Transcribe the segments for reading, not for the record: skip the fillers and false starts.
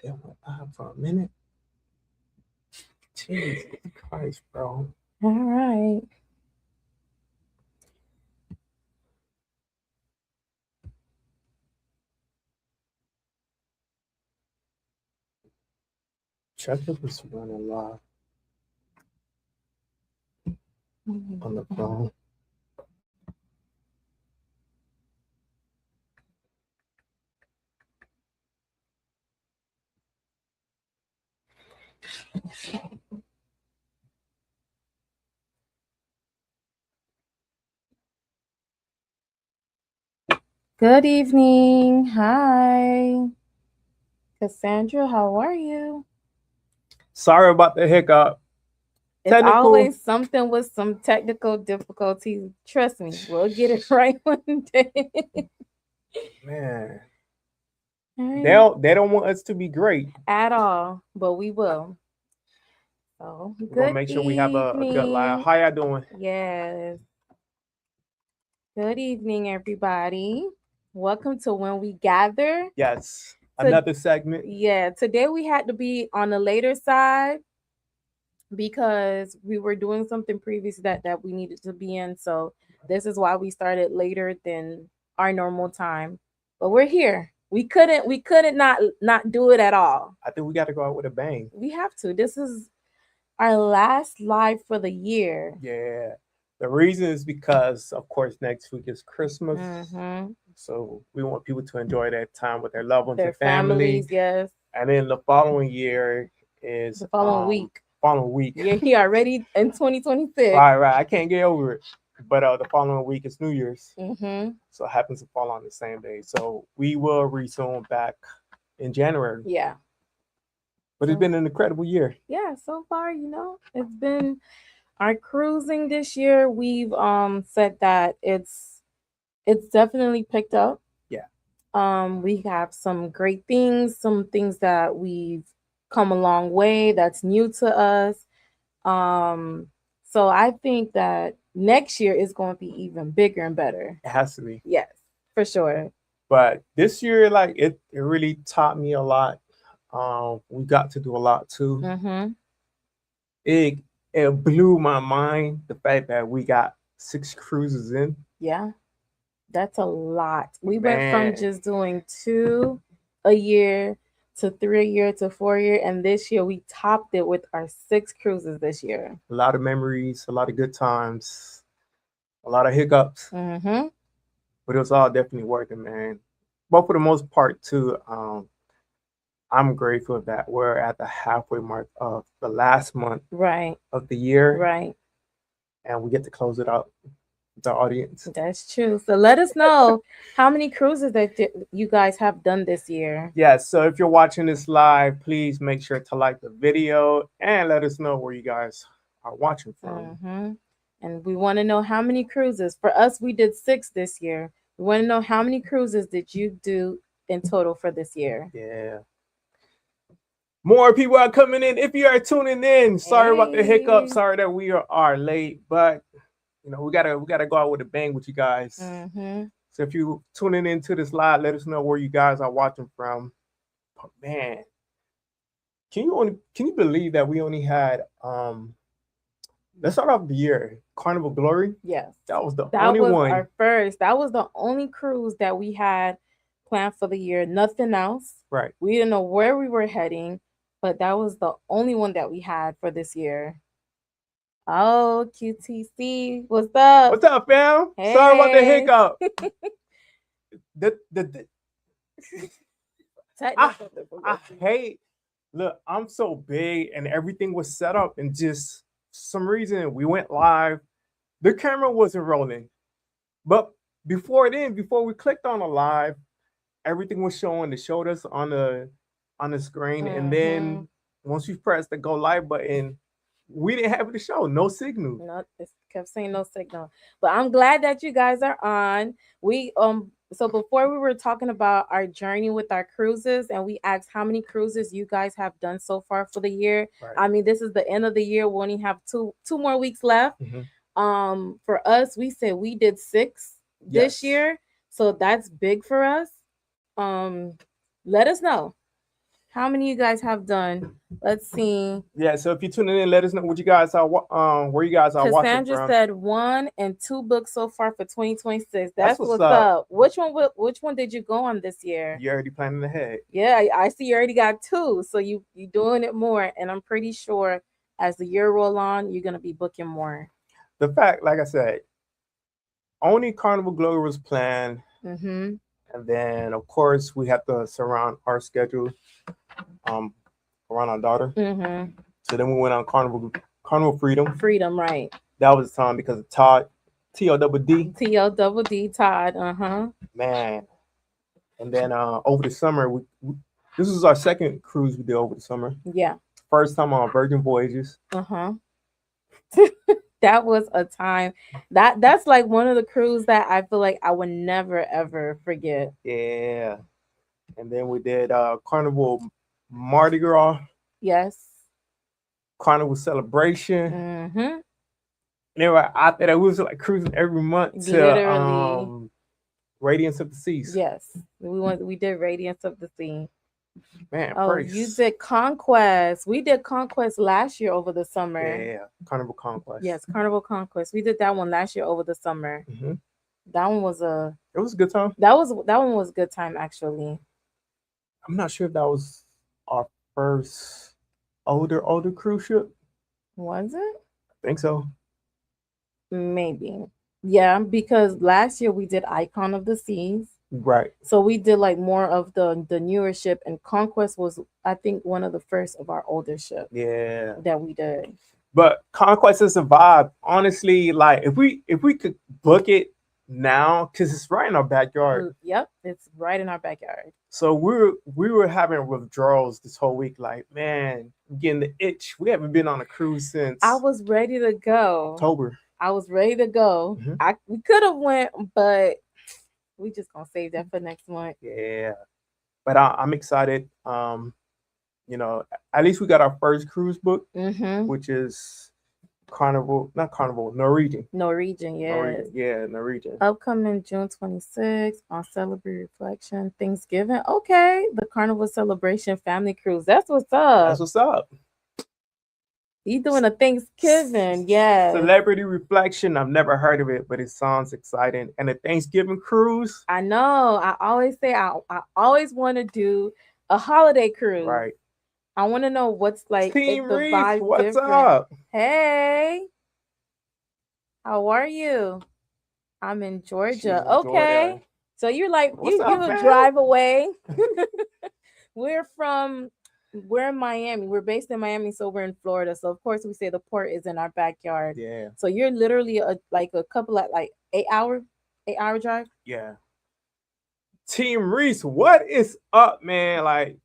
It went live for a minute. Jesus Christ, bro. All right. Check if it's running live on the phone. Good evening. Hi. Cassandra, how are you? Sorry about the hiccup. It's Technical. always something with some technical difficulties. Trust me, we'll get it right one day. Man. All They right. don't want us to be great. At all, but we will. So, We're gonna good make sure we have a good live. evening. How y'all doing? Yes. Good evening, everybody. Welcome to When We Gather. Yes. To Another segment. Yeah, today we had to be on the later side because we were doing something previous that we needed to be in. So this is why we started later than our normal time. But we're here. We couldn't not do it at all. I think we got to go out with a bang. We have to. This is our last live for the year. Yeah. The reason is because, of course, next week is Christmas. Mm-hmm. So we want people to enjoy that time with their loved ones Their and family. families, yes. And then the following year is The following week. following week. Yeah, he already in 2026. Right. I can't get over it. But the following week is New Year's. Mm-hmm. So it happens to fall on the same day. So we will resume back in January. Yeah. But it's been an incredible year. Yeah, so far, it's been our cruising this year. We've said that it's definitely picked up. Yeah. We have some great things, some things that we've come a long way that's new to us. So I think that next year is going to be even bigger and better. It has to be. Yes, for sure. But this year, like it really taught me a lot. We got to do a lot too. Mm-hmm. It it blew my mind the fact that we got 6 cruises in. Yeah, that's a lot. We went from Man, just doing 2 a year to 3 a year to 4 year, and this year we topped it with our 6 cruises this year. a lot of memories, a lot of good times, a lot of hiccups, Mm-hmm. but it was all definitely worth it, man. But for the most part, too, I'm grateful that we're at the halfway mark of the last month Right, of the year, right. and we get to close it out with the audience. That's true. So let us know how many cruises that you guys have done this year. Yeah, so if you're watching this live, please make sure to like the video and let us know where you guys are watching from. Mm-hmm. And we want to know how many cruises. For us, we did 6 this year. We want to know how many cruises did you do in total for this year? Yeah. More people are coming in. If you are tuning in, sorry about the hiccup. Hey. Sorry that we are late, but we gotta go out with a bang with you guys. Mm-hmm. So if you tuning into this live, let us know where you guys are watching from. But man, can you believe that we only had let's start off the year Carnival Glory. Yes. That was the That only was one. our first. That was the only cruise that we had planned for the year. Nothing else. Right. We didn't know where we were heading, but that was the only one that we had for this year. Oh, QTC. What's up? What's up, fam? Hey. Sorry about the hiccup. the I hate. Look, I'm so big, and everything was set up, and just some reason we went live. The camera wasn't rolling, but before we clicked on a live, everything was showing. They showed us on the screen, and then once we pressed the go live button, we didn't have it to show. No signal. No, it kept saying no signal. But I'm glad that you guys are on. We so before we were talking about our journey with our cruises, and we asked how many cruises you guys have done so far for the year. Right. I mean, this is the end of the year. We only have two more weeks left. For us, we said we did 6 this year, so that's big for us. Let us know. How many you guys have done? Let's see. Yeah, so if you're tuning in, let us know what you guys are where you guys are watching Cassandra from. said 1 and 2 books so far for 2026. That's That's what's what's up. up. Which one did you go on this year? You're already planning ahead. Yeah, I see you already got two. So you doing it more. And I'm pretty sure as the year roll on, you're gonna be booking more. The fact, like I said, only Carnival Glory was planned, Mm-hmm. and then of course we have to surround our schedule um around our daughter. Mm-hmm. So then we went on Carnival Freedom. Freedom, right. That was the time because of Todd, TODD, TLDD Todd. Uh-huh. man. And then over the summer, this was our second cruise we did over the summer. Yeah. First time on Virgin Voyages. Uh-huh. That was a time that's like one of the cruises that I feel like I would never ever forget. Yeah. And then we did Carnival Mardi Gras, Yes. Carnival Celebration. Mm-hmm. And then right after that, we was like cruising every month to Literally. Radiance of the Seas. Yes. We did Radiance of the Sea. Man, Oh, praise. you did Conquest. We did Conquest last year over the summer. Yeah, Carnival Conquest. Yes, Carnival Conquest. We did that one last year over the summer. Mm-hmm. That one was It was a good time. that one was a good time actually. I'm not sure if that was our first older cruise ship. Was it? I think so. Maybe. Yeah, because last year we did Icon of the Seas. Right. So we did like more of the newer ship, and Conquest was I think one of the first of our older ship Yeah. that we did. But Conquest is a vibe. Honestly, like if we could book it now, because it's right in our backyard. Yep, it's right in our backyard. So we were having withdrawals this whole week. Like, man, I'm getting the itch. We haven't been on a cruise since I was ready to go. October. I was ready to go. Mm-hmm. We could have went, but we just gonna save that for next month. Yeah, but I'm excited. You know, at least we got our first cruise book, which is not Carnival, Norwegian. Norwegian, yeah. Norwegian. Upcoming June 26th on Celebrate Reflection, Thanksgiving. Okay, the Carnival Celebration Family Cruise. That's what's up. That's what's up. You doing a Thanksgiving, yes. Celebrity Reflection. I've never heard of it, but it sounds exciting. And a Thanksgiving cruise. I know. I always say I always want to do a holiday cruise. Right. I want to know what's like Team the Reef, vibe what's different. up? Hey, how are you? I'm in Georgia. Okay. Georgia. So you're like you man? drive away. We're in Miami. We're based in Miami, so we're in Florida. So of course we say the port is in our backyard. Yeah. So you're literally a couple of 8 hour drive. Yeah. Team Reese, what is up, man? Like,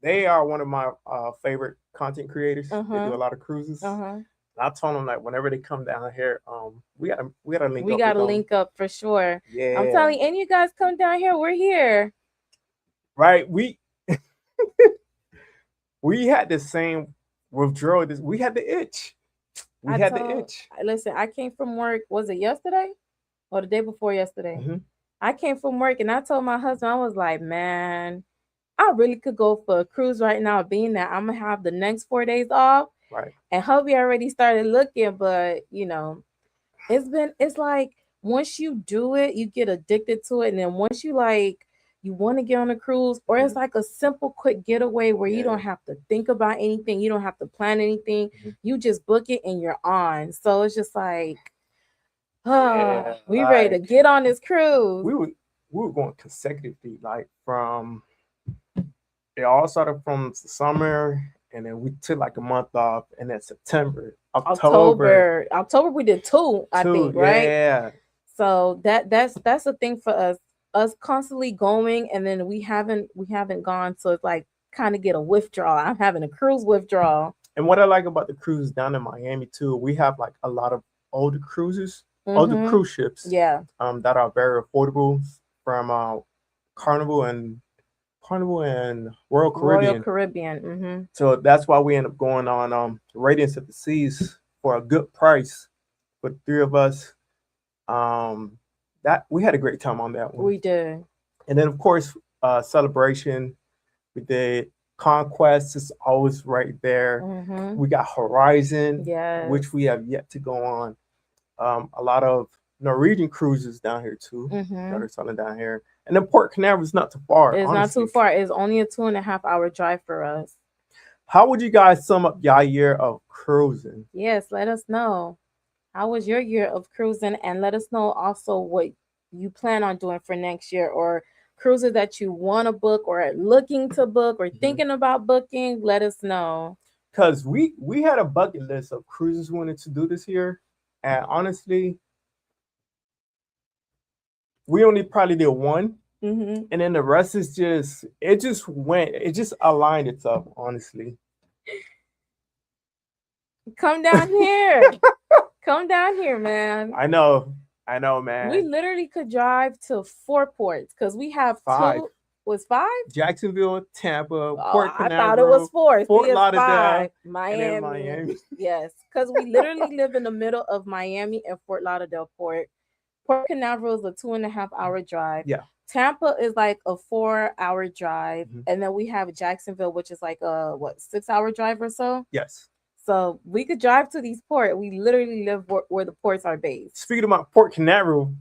they are one of my favorite content creators. They do a lot of cruises. I told them like whenever they come down here, we gotta link up. We gotta link up for sure. Yeah. I'm telling you, and you guys come down here. We're here. Right. We we had the same withdrawal. We had the itch. We had the itch. Listen, I came from work. Was it yesterday or the day before yesterday? I came from work and I told my husband, I was like, man, I really could go for a cruise right now, being that I'm gonna have the next 4 days off. Right. And hubby already started looking, but you know, it's like once you do it, you get addicted to it. And then once you want to get on a cruise, or it's like a simple quick getaway where you don't have to think about anything, you don't have to plan anything, you just book it and you're on. So it's just like, we ready to get on this cruise. We were going consecutively, like from it all started from summer, and then we took like a month off, and then September, October we did two, I think, right? Yeah. So that's the thing for us constantly going, and then we haven't gone, so it's like kind of get a withdrawal. I'm having a cruise withdrawal. And what I like about the cruise down in Miami too, we have like a lot of older cruises, older cruise ships, that are very affordable from Carnival and Royal Caribbean. So that's why we end up going on Radiance of the Seas for a good price for the three of us. That we had a great time on that one. We did. And then of course Celebration, we did Conquest is always right there. Mm-hmm. We got Horizon, Yes. which we have yet to go on. A lot of Norwegian cruises down here too that Mm-hmm. are selling down here. And then Port Canaveral is not too far, It's not too honestly. far. It's only a 2.5 hour drive for us. How would you guys sum up your year of cruising? Yes, let us know. How was your year of cruising? And let us know also what you plan on doing for next year, or cruises that you want to book or are looking to book or thinking about booking. Let us know. Because we had a bucket list of cruises we wanted to do this year, and honestly, we only probably did one, Mm-hmm. and then the rest is just it just aligned itself. Honestly, Come down here. Come down here, man. I know, I know, We man. literally could drive to 4 ports because we have Five: two. Was five? Jacksonville, Tampa, Oh, Port I thought it was Canaveral, four. See, Fort it's Lauderdale, five. and then Miami. Miami. Yes, because we literally live in the middle of Miami and Fort Lauderdale Port. Port Canaveral is a 2.5 hour drive. Yeah. Tampa is like a 4 hour drive. Mhm. And then we have Jacksonville, which is like a 6 hour drive or so. Yes. So we could drive to these ports. We literally live where the ports are based. Speaking about Port Canaveral,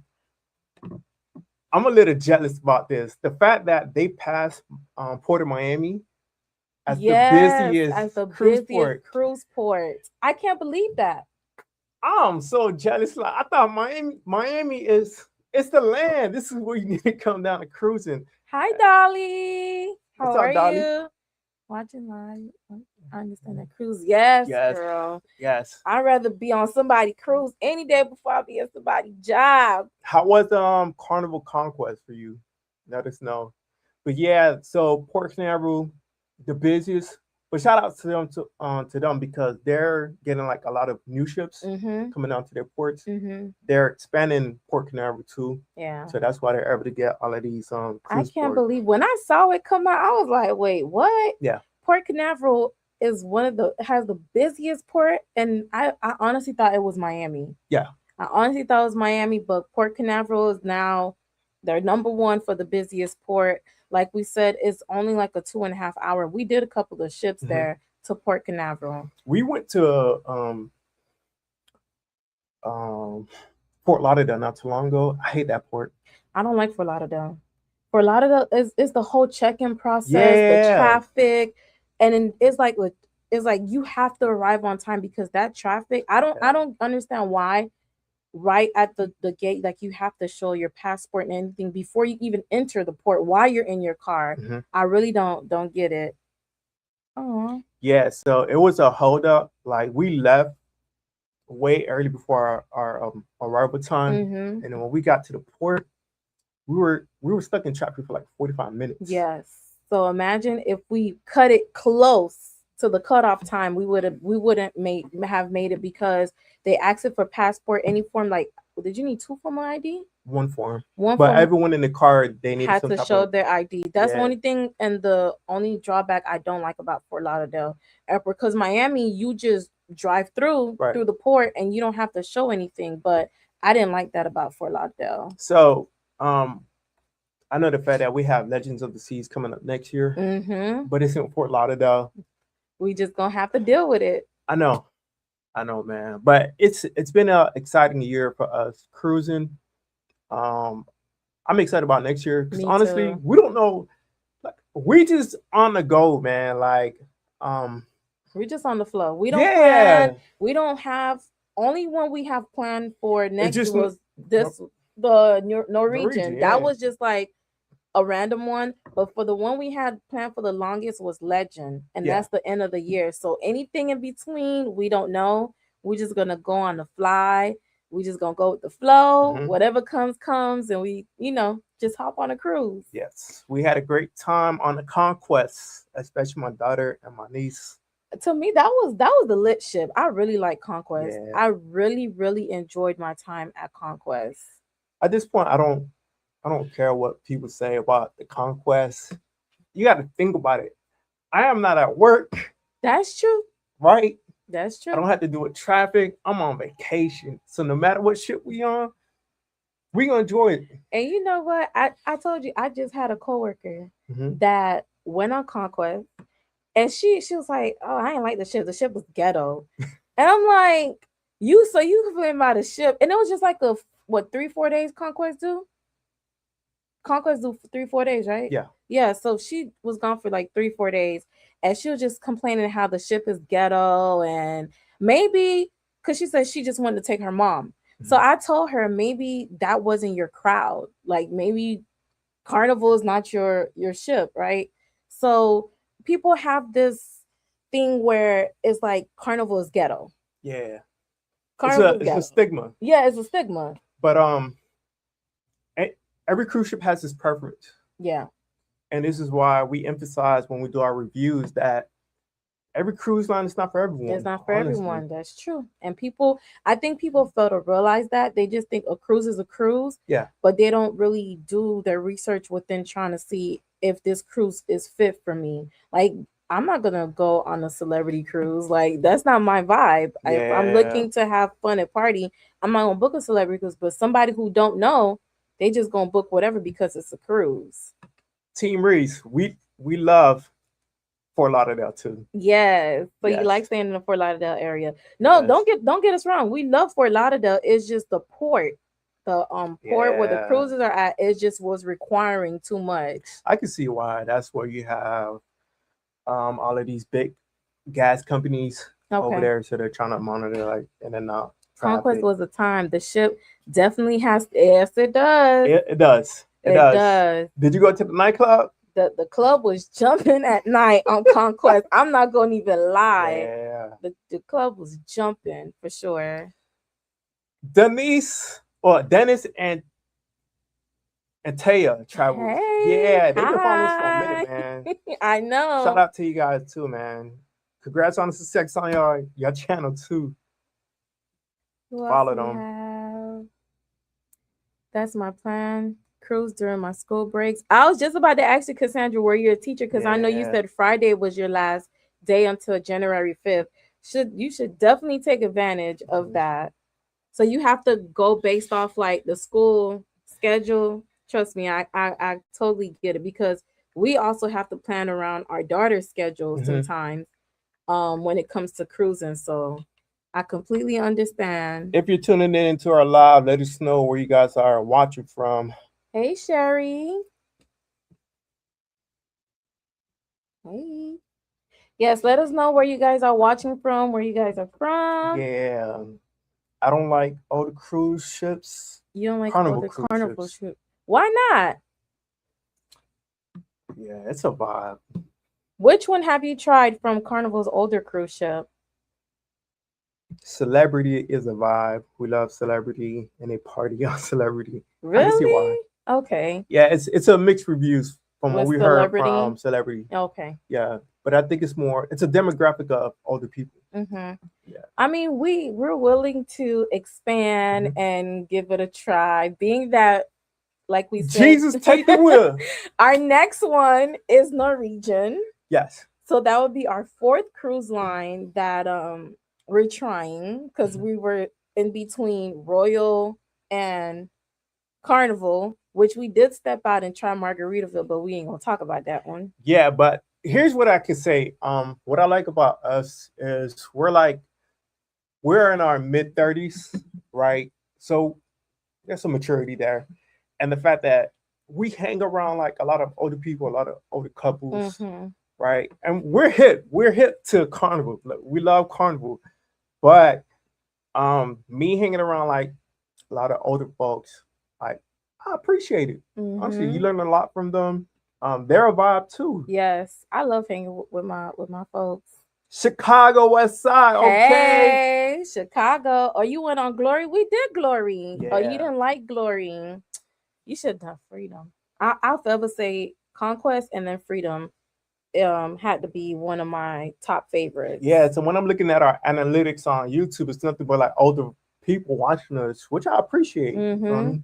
I'm a little jealous about this. The fact that they passed Port of Miami as the Yes, busiest as the cruise busiest port. cruise port. I can't believe that. I'm so jealous. Like I thought Miami is it's the land. This is where you need to come down to cruising. Hi, Dolly. How What's are up, Dolly? you? Watching live. I understand that cruise. Yes, Yes, girl. yes. I'd rather be on somebody's cruise any day before I be at somebody's job. How was Carnival Conquest for you? Let us know. But yeah, so Port Canaveral, the busiest. But shout out to them because they're getting like a lot of new ships Mm-hmm. coming down to their ports. Mm-hmm. They're expanding Port Canaveral too, Yeah. so that's why they're able to get all of these I cruise can't ports. believe when I saw it come out, I was like, wait, what? Yeah. Port Canaveral is one of the has the busiest port, and I honestly thought it was Miami. Yeah. I honestly thought it was Miami, but Port Canaveral is now they're number one for the busiest port. Like we said, it's only like a 2.5 hour. We did a couple of ships Mhm. there to Port Canaveral. We went to Fort Lauderdale not too long ago. I hate that port. I don't like Fort Lauderdale. Fort Lauderdale is the whole check-in process, the Yeah. traffic, and then it's like you have to arrive on time because that traffic. I don't understand why right at the gate like you have to show your passport and anything before you even enter the port while you're in your car. Mhm. I really don't get it. Oh. Yeah. So it was a hold up. Like we left way early before our arrival time, Mm-hmm. and then when we got to the port, we were stuck in traffic for like 45 minutes. Yes. So imagine if we cut it close to the cutoff time, we wouldn't have made it because they asked it for passport, any form. Like, did you need two form of ID? One form, One but form everyone in the car they needed had some to type show of their ID. That's the yeah. only thing and the only drawback I don't like about Fort Lauderdale Airport. Because Miami, you just drive Right. through the port and you don't have to show anything. But I didn't like that about Fort Lauderdale. So I know the fact that we have Legends of the Seas coming up next year, Mm-hmm. but it's in Fort Lauderdale. We just gonna have to deal with it. I know, I know, man. But it's been an exciting year for us cruising. Um, I'm excited about next year because Me honestly, too. we don't know. Like, we just on the go, man. Like, um, We're just on the flow. We don't yeah, plan. We don't have only one we have planned for it's next just was no, this the Norwegian, Norwegian. That yeah, was just like a random one. But for the one we had planned for the longest was Legend, and yeah. that's the end of the year. So anything in between, we don't know. We're just gonna go on the fly. We just gonna go with the flow. Mhm. Whatever comes, and we just hop on a cruise. Yes, we had a great time on the conquest, especially my daughter and my niece. To me that was the lit ship. I really like Conquest. Yeah. I really enjoyed my time at Conquest. At this point, I don't care what people say about the conquest. You got to think about it. I am not at work, That's true. right? That's I don't true. have to do with traffic. I'm on vacation, so no matter what ship we gonna enjoy it. And you know what? I told you I just had a coworker Hmm. that went on Conquest. And she was like, "Oh, I ain't like the ship. The ship was ghetto." And I'm like, you complain about a ship, and it was just like a what 3 4 days conquest do 3 4 days, right? Yeah. Yeah, so she was gone for like 3 4 days, and she was just complaining how the ship is ghetto, and maybe because she said she just wanted to take her mom. So Mhm. I told her maybe that wasn't your crowd, like maybe Carnival is not your ship, right? So people have this thing where it's like Carnival is ghetto. Yeah. Carnival is It's a ghetto. stigma. Yeah, it's a stigma. But e- every cruise ship has its preference. Yeah, And this is why we emphasize when we do our reviews that every cruise line is not for it's everyone, not for honestly. everyone. That's true. And people, I think people fail to realize that. They just think a cruise is a cruise, Yeah. but they don't really do their research within trying to see if this cruise is fit for me. Like, I'm not gonna go on a celebrity cruise. Like, that's not my vibe. If I'm Yeah. looking to have fun and party, I'm not gonna book a celebrity cruise. But somebody who don't know, they just gonna book whatever because it's a cruise. Team Reese, we love Fort Lauderdale too. Yes. So you like Yes. staying in the Fort Lauderdale area. No, Yes. don't get us wrong. We love Fort Lauderdale. It's just the port. The port where the Yeah. cruises are at, it just was requiring too much. I can see why. That's where you have all of these big gas companies over Okay. there, so they're trying to monitor like in and out Conquest traffic. was a time. The ship definitely has, yes, it does. It does. It It does. does. Did you go to the nightclub? The club was jumping at night on Conquest. I'm not gonna even lie. Yeah. The club was jumping for sure. Denise or Dennis and Taya travels. Hey, Yeah, they've been following us for a minute, hi. man. I Shout know. out to you guys too, man. Congrats on the success on your channel too. Who else Follow we them. have? That's my plan. Cruise during my school breaks. I was just about to ask you, Cassandra, were you a teacher? Because I know you Yeah. said Friday was your last day until January 5th. You should definitely take advantage of Mhm. that. So you have to go based off like the school schedule. Trust me, I totally get it because we also have to plan around our daughter's schedule Mhm. sometimes when it comes to cruising. So I completely understand. If you're tuning in into our live, let us know where you guys are watching from. Hey Sherry. Hey. Yes, let us know where you guys are watching from, where you guys are from. Yeah. I don't like all the cruise ships. You don't like Carnival other cruise carnival ships. trip. Why not? Yeah, it's a vibe. Which one have you tried from Carnival's older cruise ship? Celebrity is a vibe. We love celebrity and they party on celebrity. I can see why. Really? Okay. Yeah, it's a mixed reviews from what With we heard celebrity? from celebrity. Okay. Yeah, but I think it's a demographic of older people. Mm-hmm. Yeah. I mean, we're willing to expand Mhm. and give it a try. Being that, like we said, Jesus, take the wheel. our next one is Norwegian. Yes. So that would be our fourth cruise line that we're trying because Mhm. we were in between Royal and Carnival, which we did step out and try Margaritaville, but we ain't gonna talk about that one. Yeah, but here's what I can say. What I like about us is we're in our mid 30s, right? So there's some maturity there, and the fact that we hang around like a lot of older people, a lot of older couples, Mm-hmm. right? And we're hip to Carnival. Like, we love Carnival, but me hanging around like a lot of older folks, like I appreciate it. Honestly, you Mm-hmm. learn a lot from them. They're a vibe too. Yes, I love hanging with my folks. Chicago West Side, okay. Hey, Chicago. Oh, you went on Glory? We did Glory. Oh, you Yeah. didn't like Glory. You should have done Freedom. I'll forever say Conquest and then Freedom had to be one of my top favorites. Yeah, so when I'm looking at our analytics on YouTube, it's nothing but like older people watching us, which I appreciate. You feel Mm-hmm. me?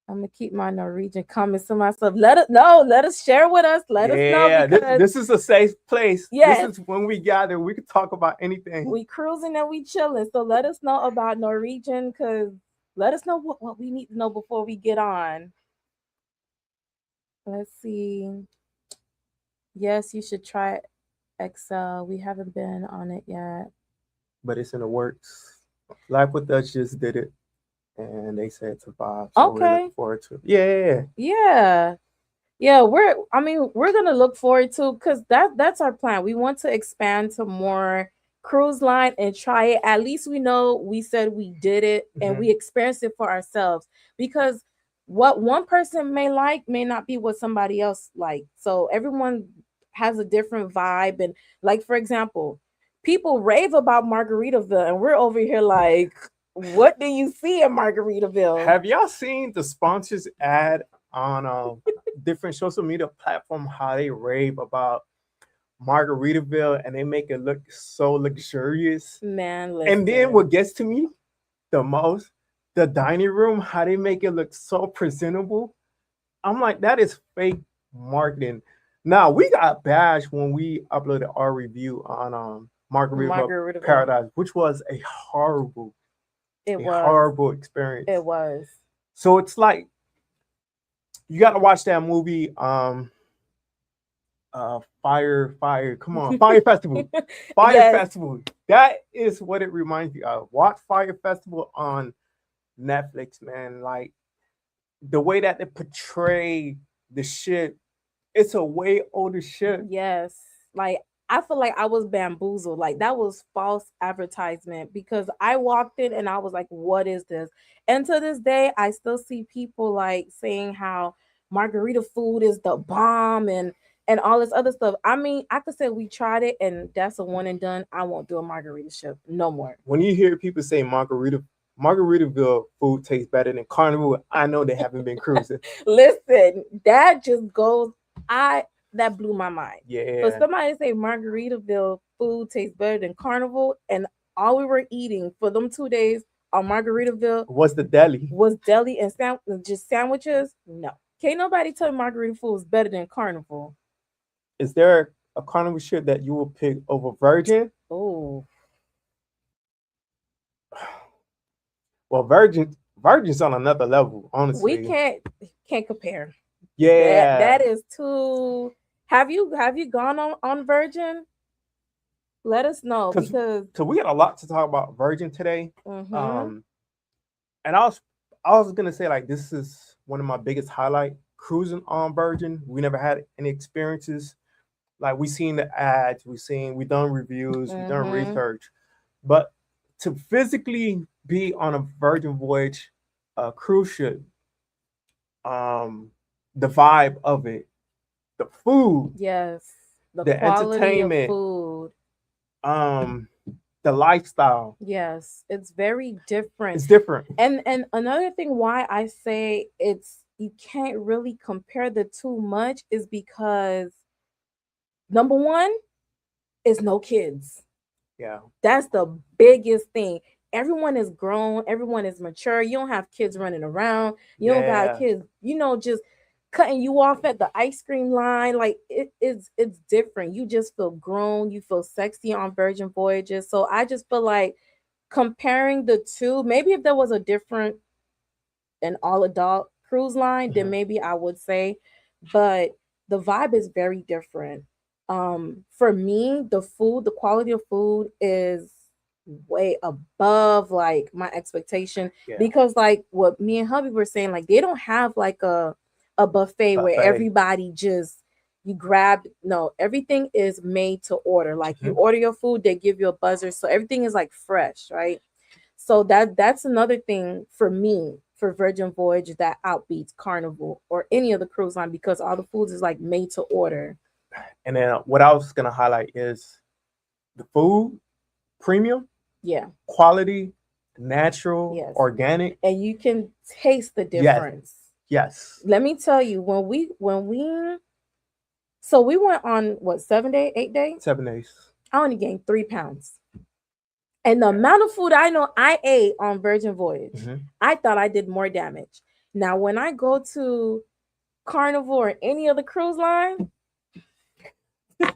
I'm gonna keep my Norwegian comments to myself. Let us know. Let us share with us. Let us know Yeah, because this is a safe place. This yes, is when we gather. We can talk about anything. we cruising and we chilling. So let us know about Norwegian because let us know what we need to know before we get on. Let's see. Yes, you should try it. Excel. We haven't been on it yet. but it's in the works. Life with Us just did it, and they said to Bob, so we're Okay. looking forward to it. Yeah, Yeah. Yeah, I mean, we're gonna look forward to because that's our plan. We want to expand to more cruise line and try it. At least we know we said we did it and hmm we experienced it for ourselves because what one person may like may not be what somebody else like. So everyone has a different vibe. And like for example, people rave about Margaritaville and we're over here like, what do you see in Margaritaville? Have y'all seen the sponsors ad on different social media platform? How they rave about Margaritaville and they make it look so luxurious. Man, And then listen. what gets to me the most, the dining room, how they make it look so presentable. I'm like, that is fake marketing. Now we got bashed when we uploaded our review on Margaritaville Margaritaville. Paradise, which was It a was. horrible experience. It was. So it's like you got to watch that movie, Fire, come on, Fire Festival, Fire Yes. Festival. That is what it reminds me of. Watch Fire Festival on Netflix, man. Like the way that they portray the shit, it's a way older shit. Yes. Like I feel like I was bamboozled. Like that was false advertisement because I walked in and I was like, what is this? And to this day, I still see people like saying how margarita food is the bomb and all this other stuff. I mean, I could say we tried it and that's a one and done. I won't do a margarita ship no more. When you hear people say Margaritaville food tastes better than Carnival, I know they haven't been cruising. Listen, that just goes. I that blew my mind. For Yeah. somebody to say Margaritaville food tastes better than Carnival, and all we were eating for them 2 days on Margaritaville What's the deli? was deli and just sandwiches. No, can't nobody tell me Margarita food is better than Carnival. Is there a Carnival shit that you will pick over Virgin? Oh, Well, Virgin's on another level, we honestly. can't compare. That Yeah. is too. Have you gone on Virgin? Let us know Cause, because. Cause we got a lot to talk about Virgin today. Mm-hmm. Um, and I was gonna say like this is one of my biggest highlight cruising on Virgin. We never had any experiences. Like we seen the ads, we done reviews, we done Mm-hmm. research, but to physically be on a Virgin voyage, a cruise ship, um, the vibe of it, the food, Yes. The the quality of entertainment, food. um, the lifestyle, Yes. It's very different. it's different. And another thing why I say it's you can't really compare the two much is because number one is no kids. Yeah, That's the biggest thing. Everyone is grown, everyone is mature. You don't have kids running around. You don't got yeah. kids, just cutting you off at the ice cream line. Like it's different. You just feel grown, you feel sexy on Virgin Voyages. So I just feel like comparing the two, maybe if there was a different an all adult cruise line, then Mhm. maybe I would say, but the vibe is very different. For me, the quality of food is way above like my expectation Yeah, because like what me and hubby were saying, like they don't have like a buffet where buffet. everybody just you grab no everything is made to order like you Mhm. order your food they give you a buzzer so everything is like fresh, right? So that's another thing for me for Virgin Voyage that outbeats Carnival or any other cruise line because all the foods is like made to order. And then what I was gonna highlight is the food, premium, Yeah, quality, natural, yes. organic. And you can taste the Yes, difference. yes. Let me tell you, when we so we went on what 7 day, 8 day? 7 days. I only gained 3 pounds. And the Yeah. amount of food I know I ate on Virgin Voyage, hmm I thought I did more damage. Now when I go to Carnival or any other cruise line,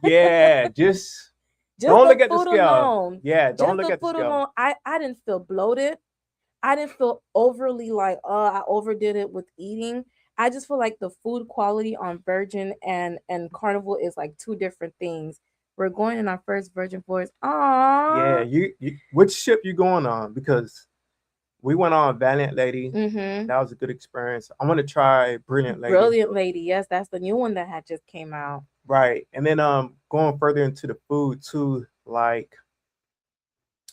Yeah, just just don't the look at the food scale. alone, Yeah, don't just look the at the food scale. alone, I didn't feel bloated. I didn't feel overly like, I overdid it with eating. I just feel like the food quality on Virgin and Carnival is like two different things. We're going in our first Virgin Voyage. Yeah, Aww. you which ship you going on? Because we went on Valiant Lady. Mm-hmm. That was a good experience. I want to try Brilliant Lady. Brilliant Lady. Yes, that's the new one that had just came out. Right. And then going further into the food too, like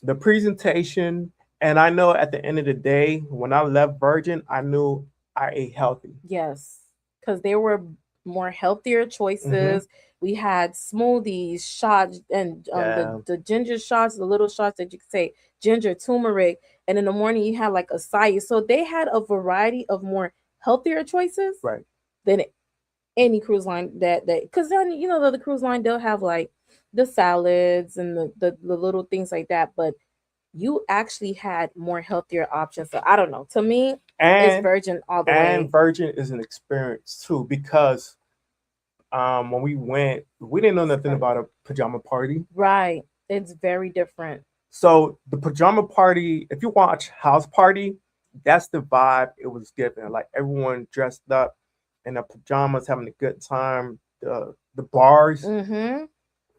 the presentation. And I know at the end of the day, when I left Virgin, I knew I ate healthy. Yes, because there were more healthier Hmm. choices. We had smoothies, shots, and Yeah. the ginger shots, the little shots that you could say ginger, turmeric, and in the morning you had like acai. So they had a variety of more healthier choices Right. than any cruise line that because then the cruise line they'll have like the salads and the little things like that, but you actually had more healthier options. So I don't know. To me, it's And Virgin all the and way. Virgin is an experience too because when we went, we didn't know nothing Scarlet. about a pajama party. Right. It's very different. So the pajama party, if you watch House Party, that's the vibe it was given. Like everyone dressed up in their pajamas, having a good time. The bars Mm-hmm.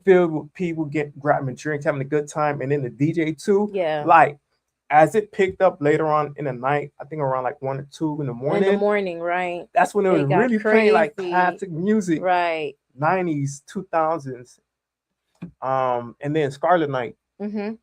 filled with people grabbing drinks, having a good time, and then the DJ too. Yeah. Like as it picked up later on in the night, I think around like 1 or 2 in the In the morning, morning, right? that's when it was It got really playing like crazy. classic music, Right. 90s, 2000s. And then Scarlet Night. Mm-hmm.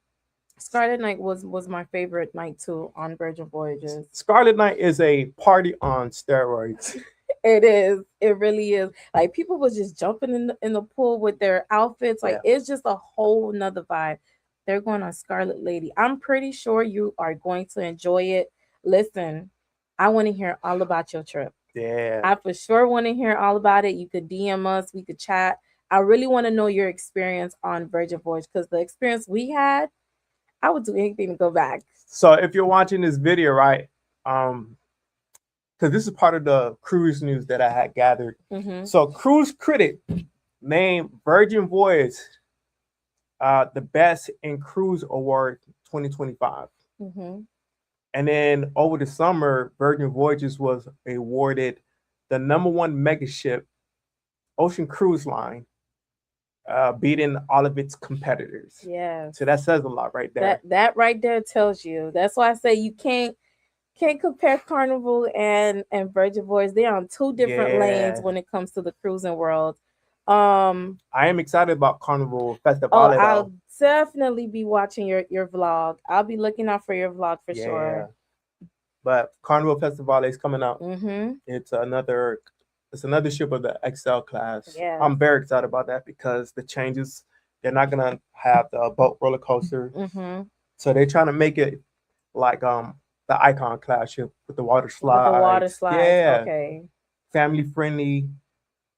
Scarlet Night was my favorite night too on Virgin Voyages. Scarlet Night is a party on steroids. It is. It really is. Like people was just jumping in the pool with their outfits. Like Yeah. it's just a whole nother vibe. They're going on Scarlet Lady. I'm pretty sure you are going to enjoy it. Listen, I want to hear all about your trip. Yeah. I for sure want to hear all about it. You could DM us, we could chat. I really want to know your experience on Virgin Voyage because the experience we had, I would do anything to go back. So if you're watching this video, right, because this is part of the cruise news that I had gathered. Mm-hmm. So Cruise Critic named Virgin Voyage the best in cruise award 2025. Mm-hmm. And then over the summer, Virgin Voyages was awarded the #1 mega ship, Ocean Cruise Line, beating all of its competitors. Yes. So that says a lot right there. That right there tells you. That's why I say you can't compare Carnival and Virgin Voyage. They're on two different lanes Yeah. when it comes to the cruising world. I am excited about Carnival Festival. Oh, I'll definitely be watching your vlog. I'll be looking out for your vlog for Yeah. sure. But Carnival Festival is coming up. Mm-hmm. It's another ship of the XL class. Yes. I'm very excited about that because the changes, they're not gonna have the boat roller coaster. Mm-hmm. So they're trying to make it like the Icon class ship with the water slides. With the water slides. Yeah. Okay. Family friendly.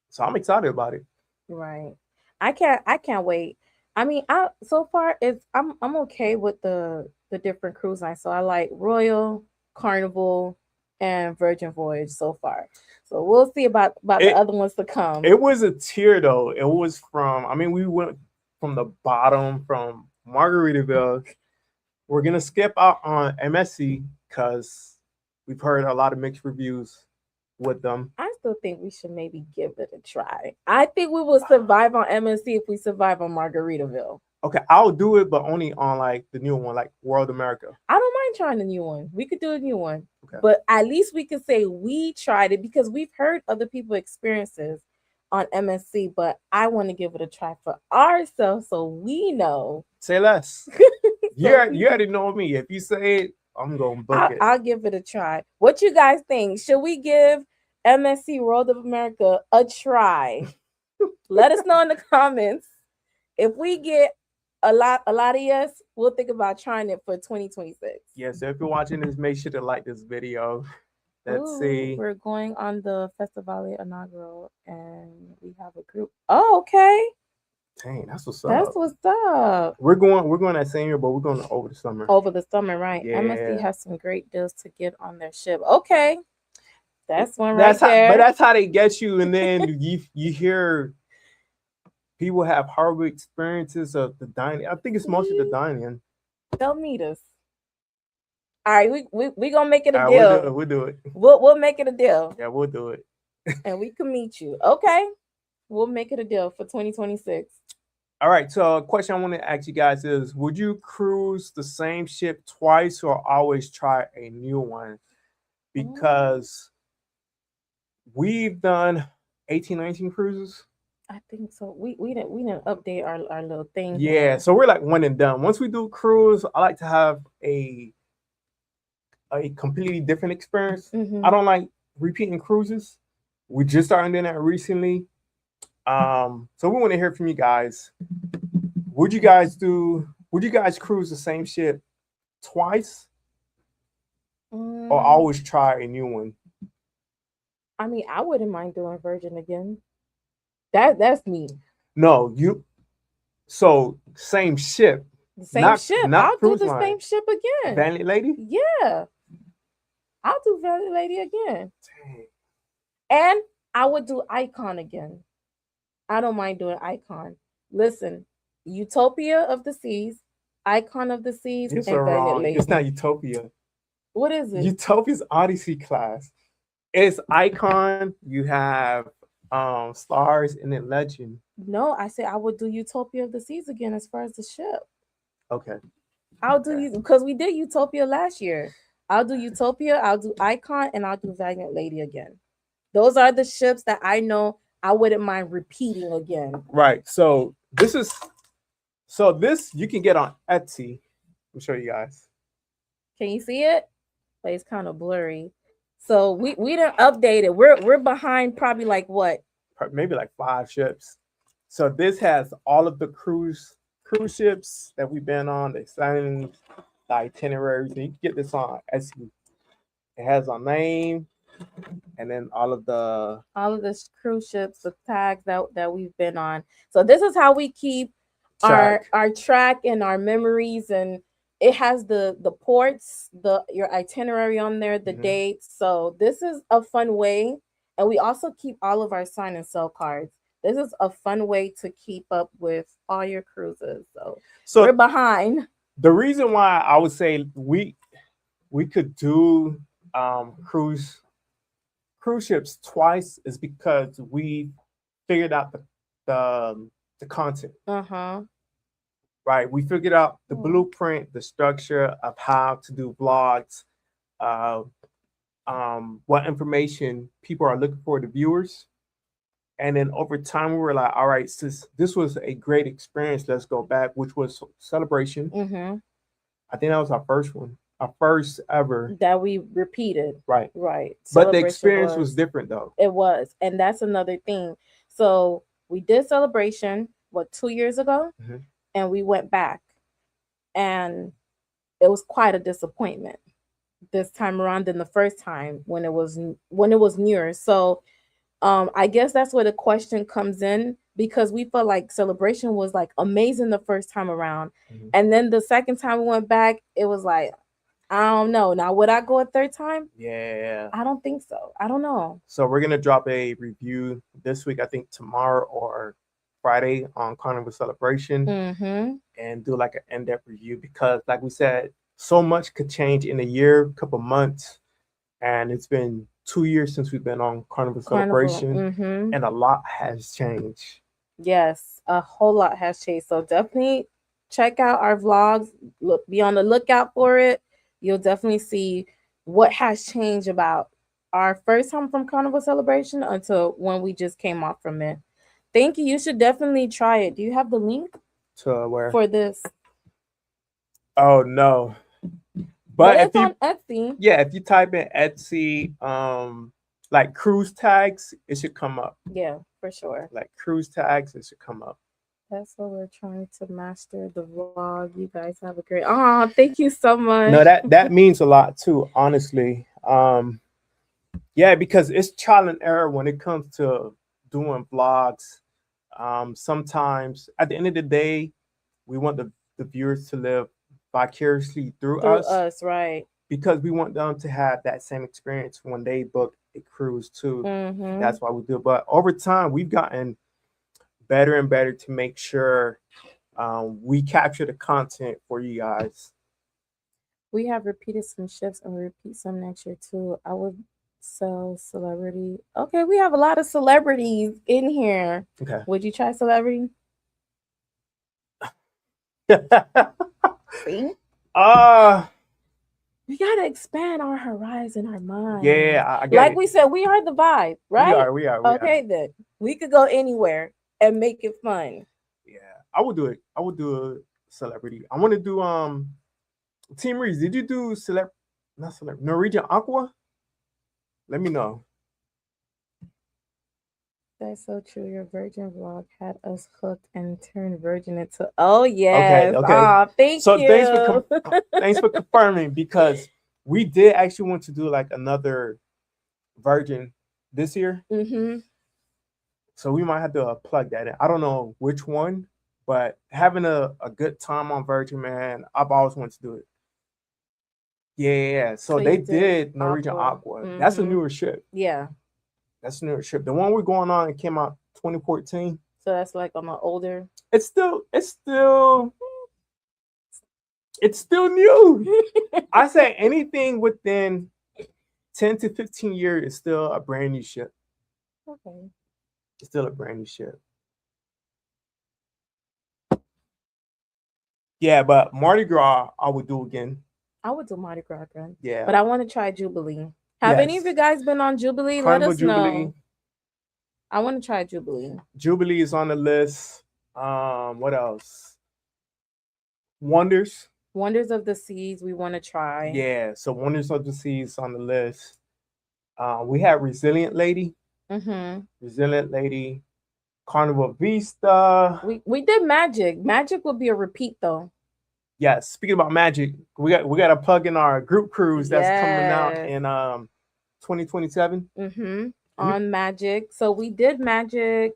So I'm excited about it. Right. I can't wait. I mean, I so far I'm okay with the different cruise lines. So I like Royal, Carnival, and Virgin Voyage so far. So we'll see about the other ones to come. It was a tier though. It was from, I mean, we went from the bottom from Margaritaville. We're gonna skip out on MSC because we've heard a lot of mixed reviews with them. I still think we should maybe give it a try. I think we will survive on MSC if we survive on Margaritaville. Okay, I'll do it, but only on like the new one, like World America. I don't mind trying the new one. We could do a new one. Okay. But at least we could say we tried it because we've heard other people experiences on MSC, but I want to give it a try for ourselves so we know. Say less. So you already know me. If you say it, I'm gonna book it. I'll give it a try. What you guys think? Should we give MSC World of America a try? Let us know in the comments. If we get a lot of yes, we'll think about trying it for 2026. Yeah, so if you're watching this, make sure to like this video. Let's see. We're going on the Festivale inaugural and we have a group. Oh, okay. Dang, that's what's up. That's what's up. We're going that same year, but we're going over the summer. Over the summer, right? Yeah. MSC has some great deals to get on their ship. Okay. That's one right there. But that's how they get you, and then you hear people have horrible experiences of the dining. I think it's mostly the dining. They'll meet us. All right, we gonna make it a All deal. right, we'll do it. We'll make it a deal. Yeah, we'll do it. And we can meet you. Okay. We'll make it a deal for 2026. All right. So, a question I want to ask you guys is: would you cruise the same ship twice, or always try a new one? Mm, Because we've done 18, 19 cruises. I think so. We didn't update our little thing Yeah, here. so we're like one and done. Once we do cruise, I like to have a completely different experience. I Mm-hmm. don't like repeating cruises. We just started doing that recently. So we want to hear from you guys. Would you guys do? Would you guys cruise the same ship twice, or Mm, always try a new one? I mean, I wouldn't mind doing Virgin again. That's me. No, you. So same ship, The same not ship. not I'll do cruise the line. same ship again. Vanity lady. Yeah, I'll do Valley Lady again. Dang. And I would do Icon again. I don't mind doing Icon. Listen, Utopia of the Seas, Icon of the Seas, You're so and Valiant wrong. It's not Lady. Utopia. What is it? Utopia's Odyssey class. It's Icon. You have stars and then legend. No, I said I would do Utopia of the Seas again as far as the ship. Okay. I'll do Okay. you because we did Utopia last year. I'll do Utopia, I'll do Icon, and I'll do Valiant Lady again. Those are the ships that I know I wouldn't mind repeating again. Right. So this you can get on Etsy. I'll show you guys. Can you see it? But it's kind of blurry. So we didn't update it. We're behind probably like what? Maybe like 5 ships. So this has all of the cruise ships that we've been on, the signs, the itineraries. And you can get this on Etsy. It has our name and then all of the All of the cruise ships, the tags that we've been on. So this is how we keep track. our track and our memories, and it has the ports, the your itinerary on there, the Mhm. dates. So this is a fun way, and we also keep all of our sign and sell cards. This is a fun way to keep up with all your cruises. So we're So behind. the reason why I would say we could do cruise ships twice is because we figured out the content. Uh-huh. Right, we figured out the Oh. blueprint, the structure of how to do vlogs, uh, what information people are looking for, the viewers. And then over time, we were like, all right, since this was a great experience, let's go back, which was Celebration. Mm-hmm. I think that was our first one, our first ever. That we repeated. Right. Right. But the Celebration experience was was. different though. It was. And that's another thing. So we did Celebration, what, 2 years ago? Mhm. And we went back. And it was quite a disappointment this time around than the first time when it was newer. So I guess that's where the question comes in because we felt like Celebration was like amazing the first time around. Mhm. And then the second time we went back, it was like, I don't know. Now would I go a third time? Yeah. I don't think so. I don't know. So we're gonna drop a review this week, I think tomorrow or Friday on Carnival Celebration, Mm-hmm. and do like an in-depth review because, like we said, so much could change in a year, couple months, and it's been 2 years since we've been on Carnival Carnival. Celebration, Mm-hmm. and a lot has changed. Yes, a whole lot has changed. So definitely check out our vlogs. Look, be on the lookout for it. You'll definitely see what has changed about our first time from Carnival Celebration until when we just came off from it. Thank you. You should definitely try it. Do you have the link To where? for this? Oh no! But But if it's you, on Etsy. yeah, if you type in Etsy, like cruise tags, it should come up. Yeah, for sure. Like cruise tags, it should come up. That's what we're trying to master the vlog. You guys have a great. Oh, thank you so much. No, that means a lot too, honestly. Yeah, because it's trial and error when it comes to doing vlogs. Sometimes at the end of the day, we want the viewers to live vicariously through Through us us, right? because we want them to have that same experience when they book a cruise too. Mm-hmm. That's why we do it. But over time, we've gotten better and better to make sure we capture the content for you guys. We have repeated some shifts and we repeat some next year too. I would sell celebrity. Okay, we have a lot of celebrities in here. Okay. Would you try celebrity? See? uh We gotta expand our horizon, our yeah, mind. I get Like it. we said, we are the vibe, We right? are, we are. Okay, then we could go anywhere and make it fun. Yeah, I would do it. I would do a celebrity. I want to do Team Reese. Did you do not celeb Norwegian Aqua? Let me know. That's so true. Your virgin vlog had us hooked and turned virgin into. Oh Okay, yes. okay. Ah, thank So you. thanks for confirming because we did actually want to do like another Virgin this year, Mm-hmm. so we might have to plug that in. I don't know which one, but having a good time on Virgin, man, I've always wanted to do it. Yeah, yeah, yeah. So So they you did did Norwegian aqua. Aqua. That's a Mm-hmm. newer ship. Yeah. That's a newer ship. The one we're going on, it came out 2014. So that's like on the older. It's still new. I say anything within 10 to 15 years is still a brand new ship. Okay. It's still a brand new ship. Yeah, but Mardi Gras I would do again. I would do Mardi Gras again, Yeah. but I want to try Jubilee. Have any of you Yes. guys been on Jubilee? Let Carnival us Jubilee. know. I want to try Jubilee. Jubilee is on the list. What else? Wonders. Wonders of the Seas, we want to try. Yeah, so Wonders of the Seas on the list. We have Resilient Lady. Mm-hmm. Resilient Lady. Carnival Vista. We did Magic. Magic will be a repeat though. Yes, speaking about magic, we got to plug in our group cruise that's coming out Yes. in 2027. Mm-hmm. On Magic. So we did Magic,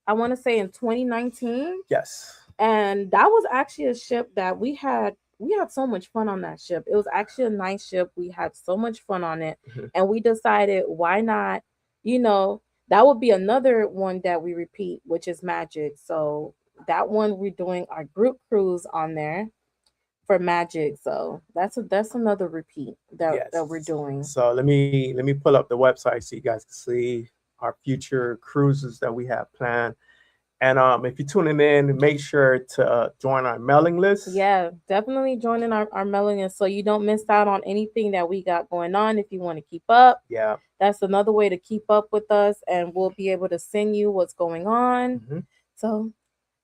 I want to say in 2019. Yes. And that was actually a ship that we had so much fun on that ship. It was actually a nice ship. We had so much fun on it. Mhm. And we decided why not, you know, that would be another one that we repeat, which is Magic. So that one we're doing our group cruise on there for Magic. So that's another repeat that we're Yes. doing. So let me pull up the website so you guys can see our future cruises that we have planned. And if you're tuning in, make sure to join our mailing list. Yeah, definitely joining our melanin so you don't miss out on anything that we got going on if you want to keep up. Yeah. That's another way to keep up with us and we'll be able to send you what's going on. hmm So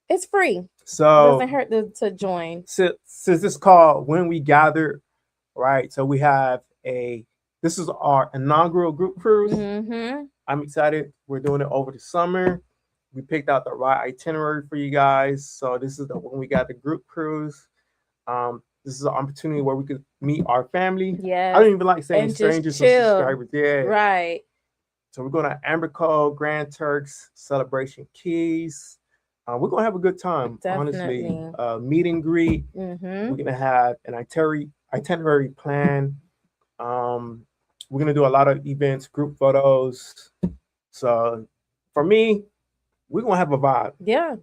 it's free. It So doesn't hurt to join. since this called When We Gather, right? So we have this is our inaugural group cruise. Mm-hmm. I'm excited. We're doing it over the summer. We picked out the right itinerary for you guys. So this is the When We Gather group cruise. This is an opportunity where we could meet our family. Yes. I don't even like saying And just strangers or chill. subscribers. Yeah. Right. So we're going to Amber Cove, Grand Turks, Celebration Keys. We're gonna have a good time, honestly. Definitely. Meet and greet. Mm-hmm. We're gonna have an itinerary plan. Um, we're gonna do a lot of events, group photos. So for me, we're gonna have a vibe. Yeah.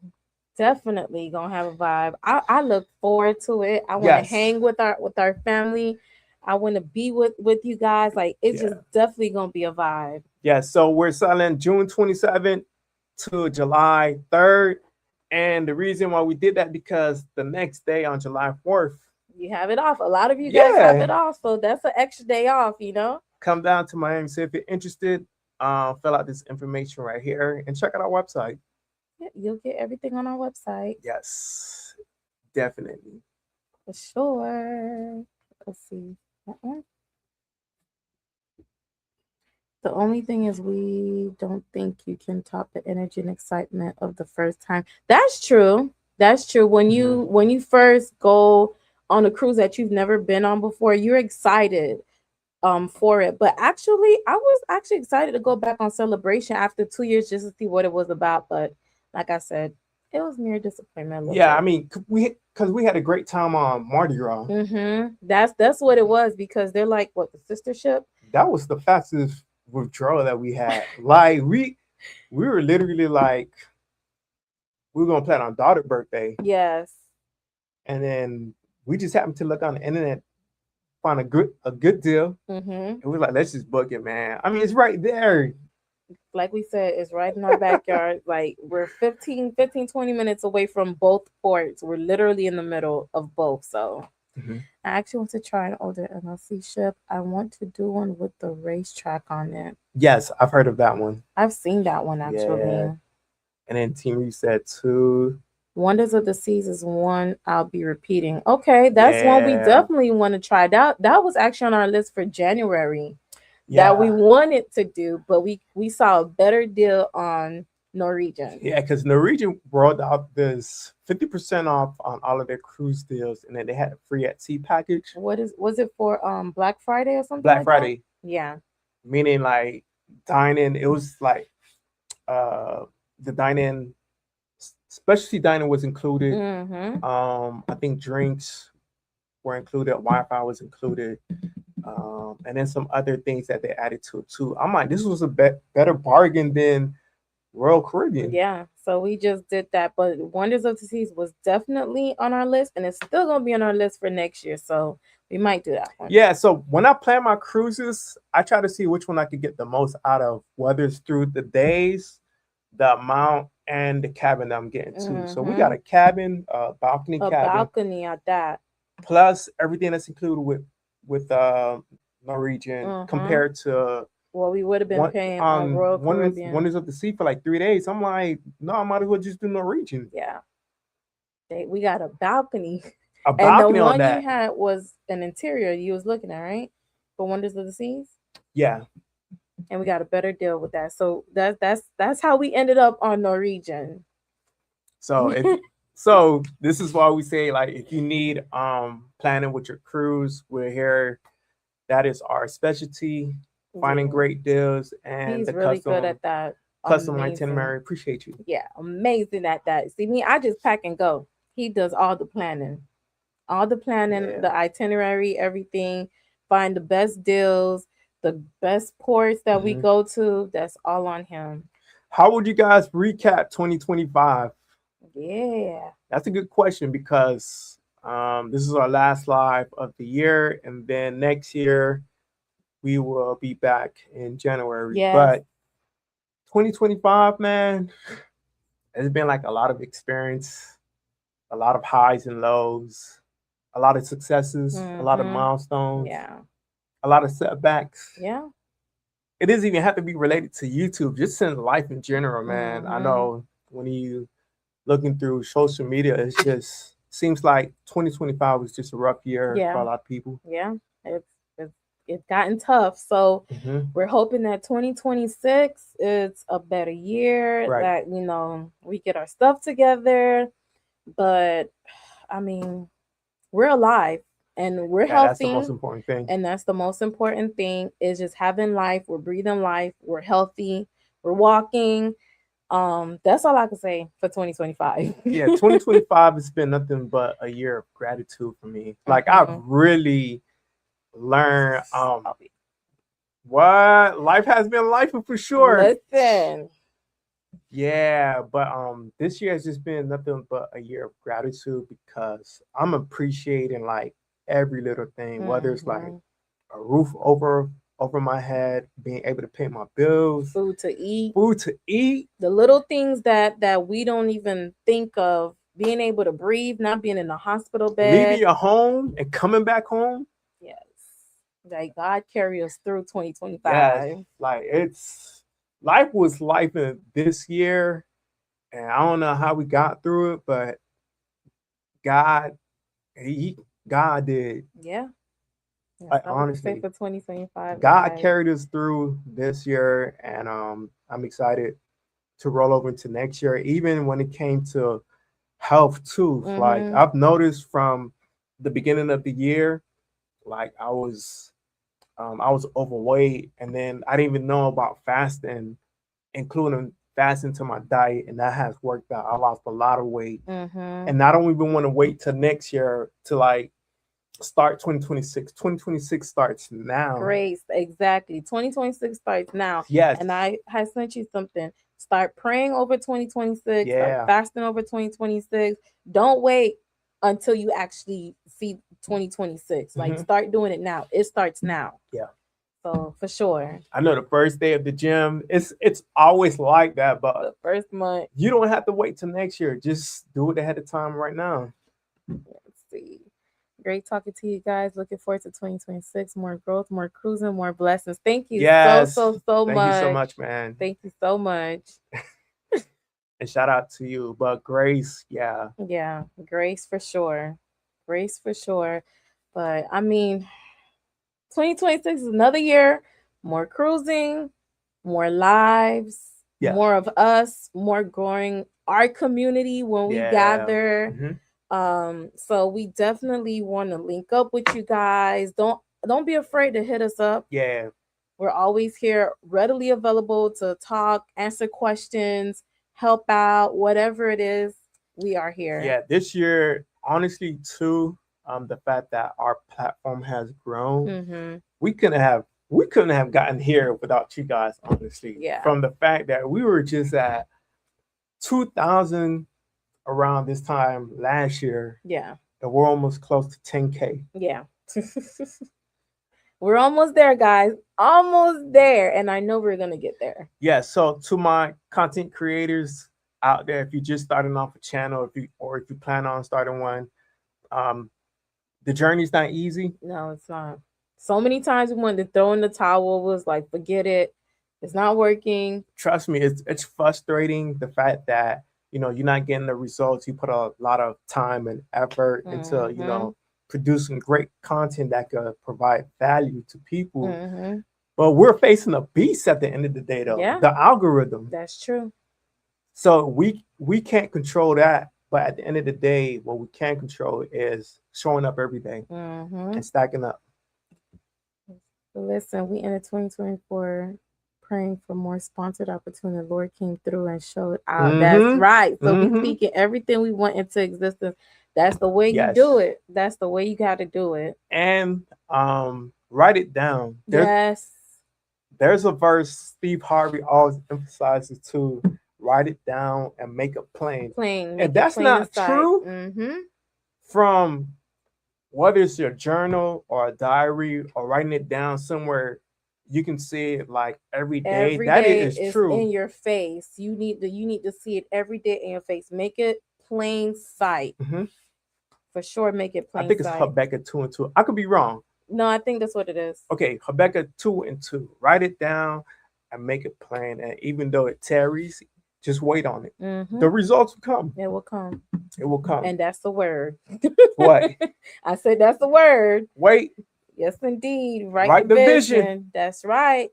Definitely gonna have a vibe. I look forward to it. I want to Yes. hang with our family. I want to be with you guys. Like it's Yeah. just definitely gonna be a vibe. Yeah. So we're selling June 27th to July 3rd. And the reason why we did that because the next day on July 4th, You have it off. A lot of you guys have yeah, it off, so that's an extra day off. You know. come down to Miami. So if you're interested, fill out this information right here and check out our website. Yeah, you'll get everything on our website Yes, definitely. for sure. Let's see. Uh-uh. The only thing is, we don't think you can top the energy and excitement of the first time. That's true. That's true. When you first go on a cruise that you've never been on before, you're excited for it. But actually, I was actually excited to go back on Celebration after 2 years just to see what it was about. But like I said, it was mere disappointment a little Yeah, I bit. mean, because we had a great time on Mardi Gras. Mm-hmm. That's what it was because they're like what the sister ship. That was the fastest withdrawal that we had. Like we were literally like we were gonna plan on daughter's birthday, Yes. and then we just happened to look on the internet, find a good deal, Mm-hmm. and we're like, let's just book it, man. I mean, it's right there. like we said, it's right in our backyard. Like we're 20 minutes away from both ports. We're literally in the middle of both. So Mhm. I actually want to try an older MLC ship. I want to do one with the racetrack on it. Yes, I've heard of that one. I've seen that one actually. Yeah. And then Team Reset 2. Wonders of the Seas is one I'll be repeating. Okay, that's one we Yeah. definitely want to try. That was actually on our list for January that we Yeah. wanted to do, but we saw a better deal on Norwegian. Yeah, because Norwegian rolled out this 50% off on all of their cruise deals, and then they had a free at sea package. Was it for Black Friday or something Black like that? Friday, Yeah. meaning like dining, it was like uh the dining specialty dining was included. Mm-hmm. I think drinks were included, Wi-Fi was included, and then some other things that they added to it too. I'm like, this was a better bargain than Royal Caribbean. Yeah. So we just did that. But Wonders of the Seas was definitely on our list and it's still gonna be on our list for next year. So we might do that one. Yeah, so when I plan my cruises, I try to see which one I could get the most out of, whether it's through the days, the amount, and the cabin that I'm getting to. So we got Mm-hmm. a cabin, a balcony A cabin, balcony at that. plus everything that's included with Norwegian Mm-hmm. compared to Well, we would have been one paying on on Royal one Caribbean. is of the sea for like 3 days. I'm like, no, I might as well just do Norwegian. Yeah. We got a balcony. A And the balcony on one you that. had was an interior you was looking at, right? For Wonders of the Seas. Yeah. And we got a better deal with that. So that's how we ended up on Norwegian. So if so this is why we say, like, if you need planning with your cruise, we're here. That is our specialty, finding Yeah. great deals and He's the really good at that. custom Amazing. itinerary. Appreciate you. Yeah, amazing at that. See me, I just pack and go. He does all the planning. All the planning, Yeah. the itinerary, everything, find the best deals, the best ports that we Mhm. go to. That's all on him. How would you guys recap 2025? Yeah. That's a good question because this is our last live of the year, and then next year we will be back in January. Yes. But 2025, man, it's been like a lot of experience, a lot of highs and lows, a lot of successes, a lot of Mm-hmm. milestones, Yeah. a lot of setbacks. Yeah. It doesn't even have to be related to YouTube, just in life in general, man. I Mm-hmm. know when you looking through social media, it's just seems like 2025 was just a rough year for Yeah. a lot of people. Yeah. It's it's gotten tough. So Hmm. we're hoping that 2026 is a better year, Right. that we get our stuff together. But I mean, we're alive and we're Yeah, that's the healthy, most important thing. and that's the most important thing, is just having life. We're breathing life, we're healthy, we're walking. That's all I can say for 2025. Yeah, 2025 has been nothing but a year of gratitude for me. Like, I've Mhm. really learned what life has been life for sure. Listen. Yeah, but this year has just been nothing but a year of gratitude because I'm appreciating like every little thing, whether it's like Mhm. a roof over my head, being able to pay my bills, Food to eat, food to eat, the little things that we don't even think of, being able to breathe, not being in a hospital leaving bed. your home and coming back home. Yes. Like God carry us through Yes, 2025. like it's life was life in this year, and I don't know how we got through it, but God, he God did. Yeah. That's Like, all we can say honestly, for 2025, God guys. carried us through this year, and I'm excited to roll over into next year. Even when it came to health too, like Mhm. I've noticed from the beginning of the year, like I was overweight, and then I didn't even know about fasting, including fasting to my diet, and that has worked out. I lost a lot of weight, Mhm. and I don't even want to wait till next year to like start 2026. 2026 starts now. Grace, exactly. 2026 starts now. Yes. And I sent you something. Start praying over 2026. Start Yeah. fasting over 2026. Don't wait until you actually see 2026. Like Mhm. start doing it now. It starts now. Yeah. So for sure, I know the first day of the gym, it's always like that, but the first month. you don't have to wait till next year. Just do it ahead of time right now. Let's see. Great talking to you guys. Looking forward to 2026. More growth, more cruising, more blessings. Thank you so, Yes. so Thank you so much. much, man. Thank you so much. And shout out to you. But Grace, yeah. Yeah, grace for sure. Grace for sure. But I mean, 2026 is another year, more cruising, more lives, Yeah. more of us, more growing our community when we Yeah. gather. So we definitely want to link up with you guys. Don't be afraid to hit us up. Yeah. We're always here, readily available to talk, answer questions, help out, whatever it is, we are here. Yeah. This year, honestly, too, the fact that our platform has grown, Mm-hmm. we couldn't have gotten here without you guys, honestly. Yeah. From the fact that we were just at 2,000 around this time last year, Yeah. and we're almost close to 10K. Yeah. We're almost there, guys. Almost there. And I know we're going to get there. Yeah. So to my content creators out there, if you're just starting off a channel, if you plan on starting one, um, the journey's not easy. No, it's not. So many times we wanted to throw in the towel, was like, forget it. It's not working. Trust me, it's frustrating the fact that you're not getting the results. You put a lot of time and effort into producing great content that could provide value to people. Mm-hmm. But we're facing a beast at the end of the day, though. Yeah. The algorithm. That's true. So we can't control that. But at the end of the day, what we can control is showing up every day and stacking up. Listen, we ended 2024 praying for more sponsored opportunity. The Lord came through and showed out. That's right. So we speaking everything we want into existence. That's the way you do it. That's the way you got to do it. And write it down. There's a verse Steve Harvey always emphasizes too. Write it down and make it plain. And that's not true from whether it's your journal or a diary or writing it down somewhere. You can see it like every day. That is true. In your face. You need to see it every day in your face. Make it plain sight. For sure, make it plain sight. I think it's Habakkuk 2:2. I could be wrong. No, I think that's what it is. Okay, Habakkuk 2:2. Write it down and make it plain. And even though it tarries, just wait on it. The results will come. It will come. It will come. And that's the word. What? I said that's the word. Wait. Yes, indeed. Write the vision. That's right.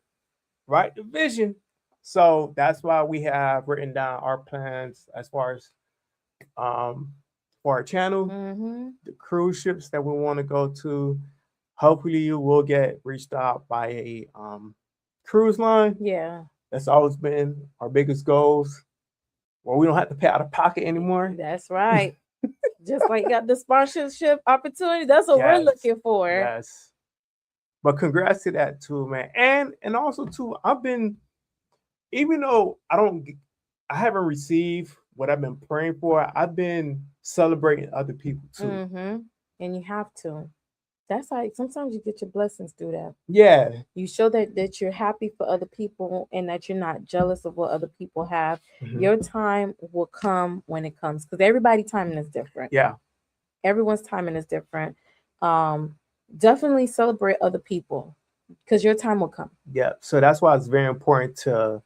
Write the vision. So that's why we have written down our plans as far as for our channel, the cruise ships that we want to go to. Hopefully you will get reached out by a cruise line. Yeah. That's always been our biggest goals. Where we don't have to pay out of pocket anymore. That's right. Just like you got the sponsorship opportunity. That's what we're looking for. Yes. But congrats to that too, man. And also too, I've been, even though I haven't received what I've been praying for, I've been celebrating other people too. And you have to. That's like sometimes you get your blessings through that. Yeah. You show that you're happy for other people and that you're not jealous of what other people have. Your time will come when it comes, because everybody's timing is different. Yeah. Everyone's timing is different. Definitely celebrate other people because your time will come. Yeah. So that's why it's very important to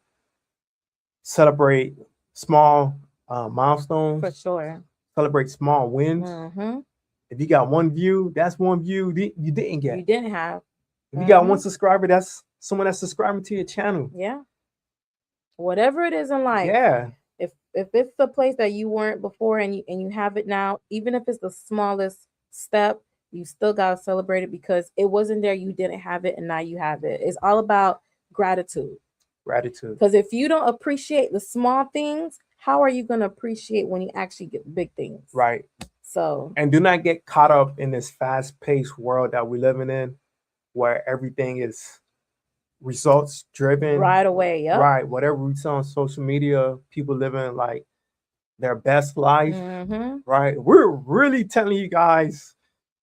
celebrate small milestones. For sure. Celebrate small wins. If you got one view, that's one view you didn't get. You didn't have. If you got one subscriber, that's someone that's subscribing to your channel. Yeah. Whatever it is in life. Yeah. If it's the place that you weren't before and you have it now, even if it's the smallest step, you still gotta celebrate it because it wasn't there, you didn't have it, and now you have it. It's all about gratitude. Gratitude. Because if you don't appreciate the small things, how are you gonna appreciate when you actually get big things? Right. So, and do not get caught up in this fast-paced world that we're living in, where everything is results driven right away. Yep. Right. Whatever we see on social media, people living like their best life. Right. We're really telling you guys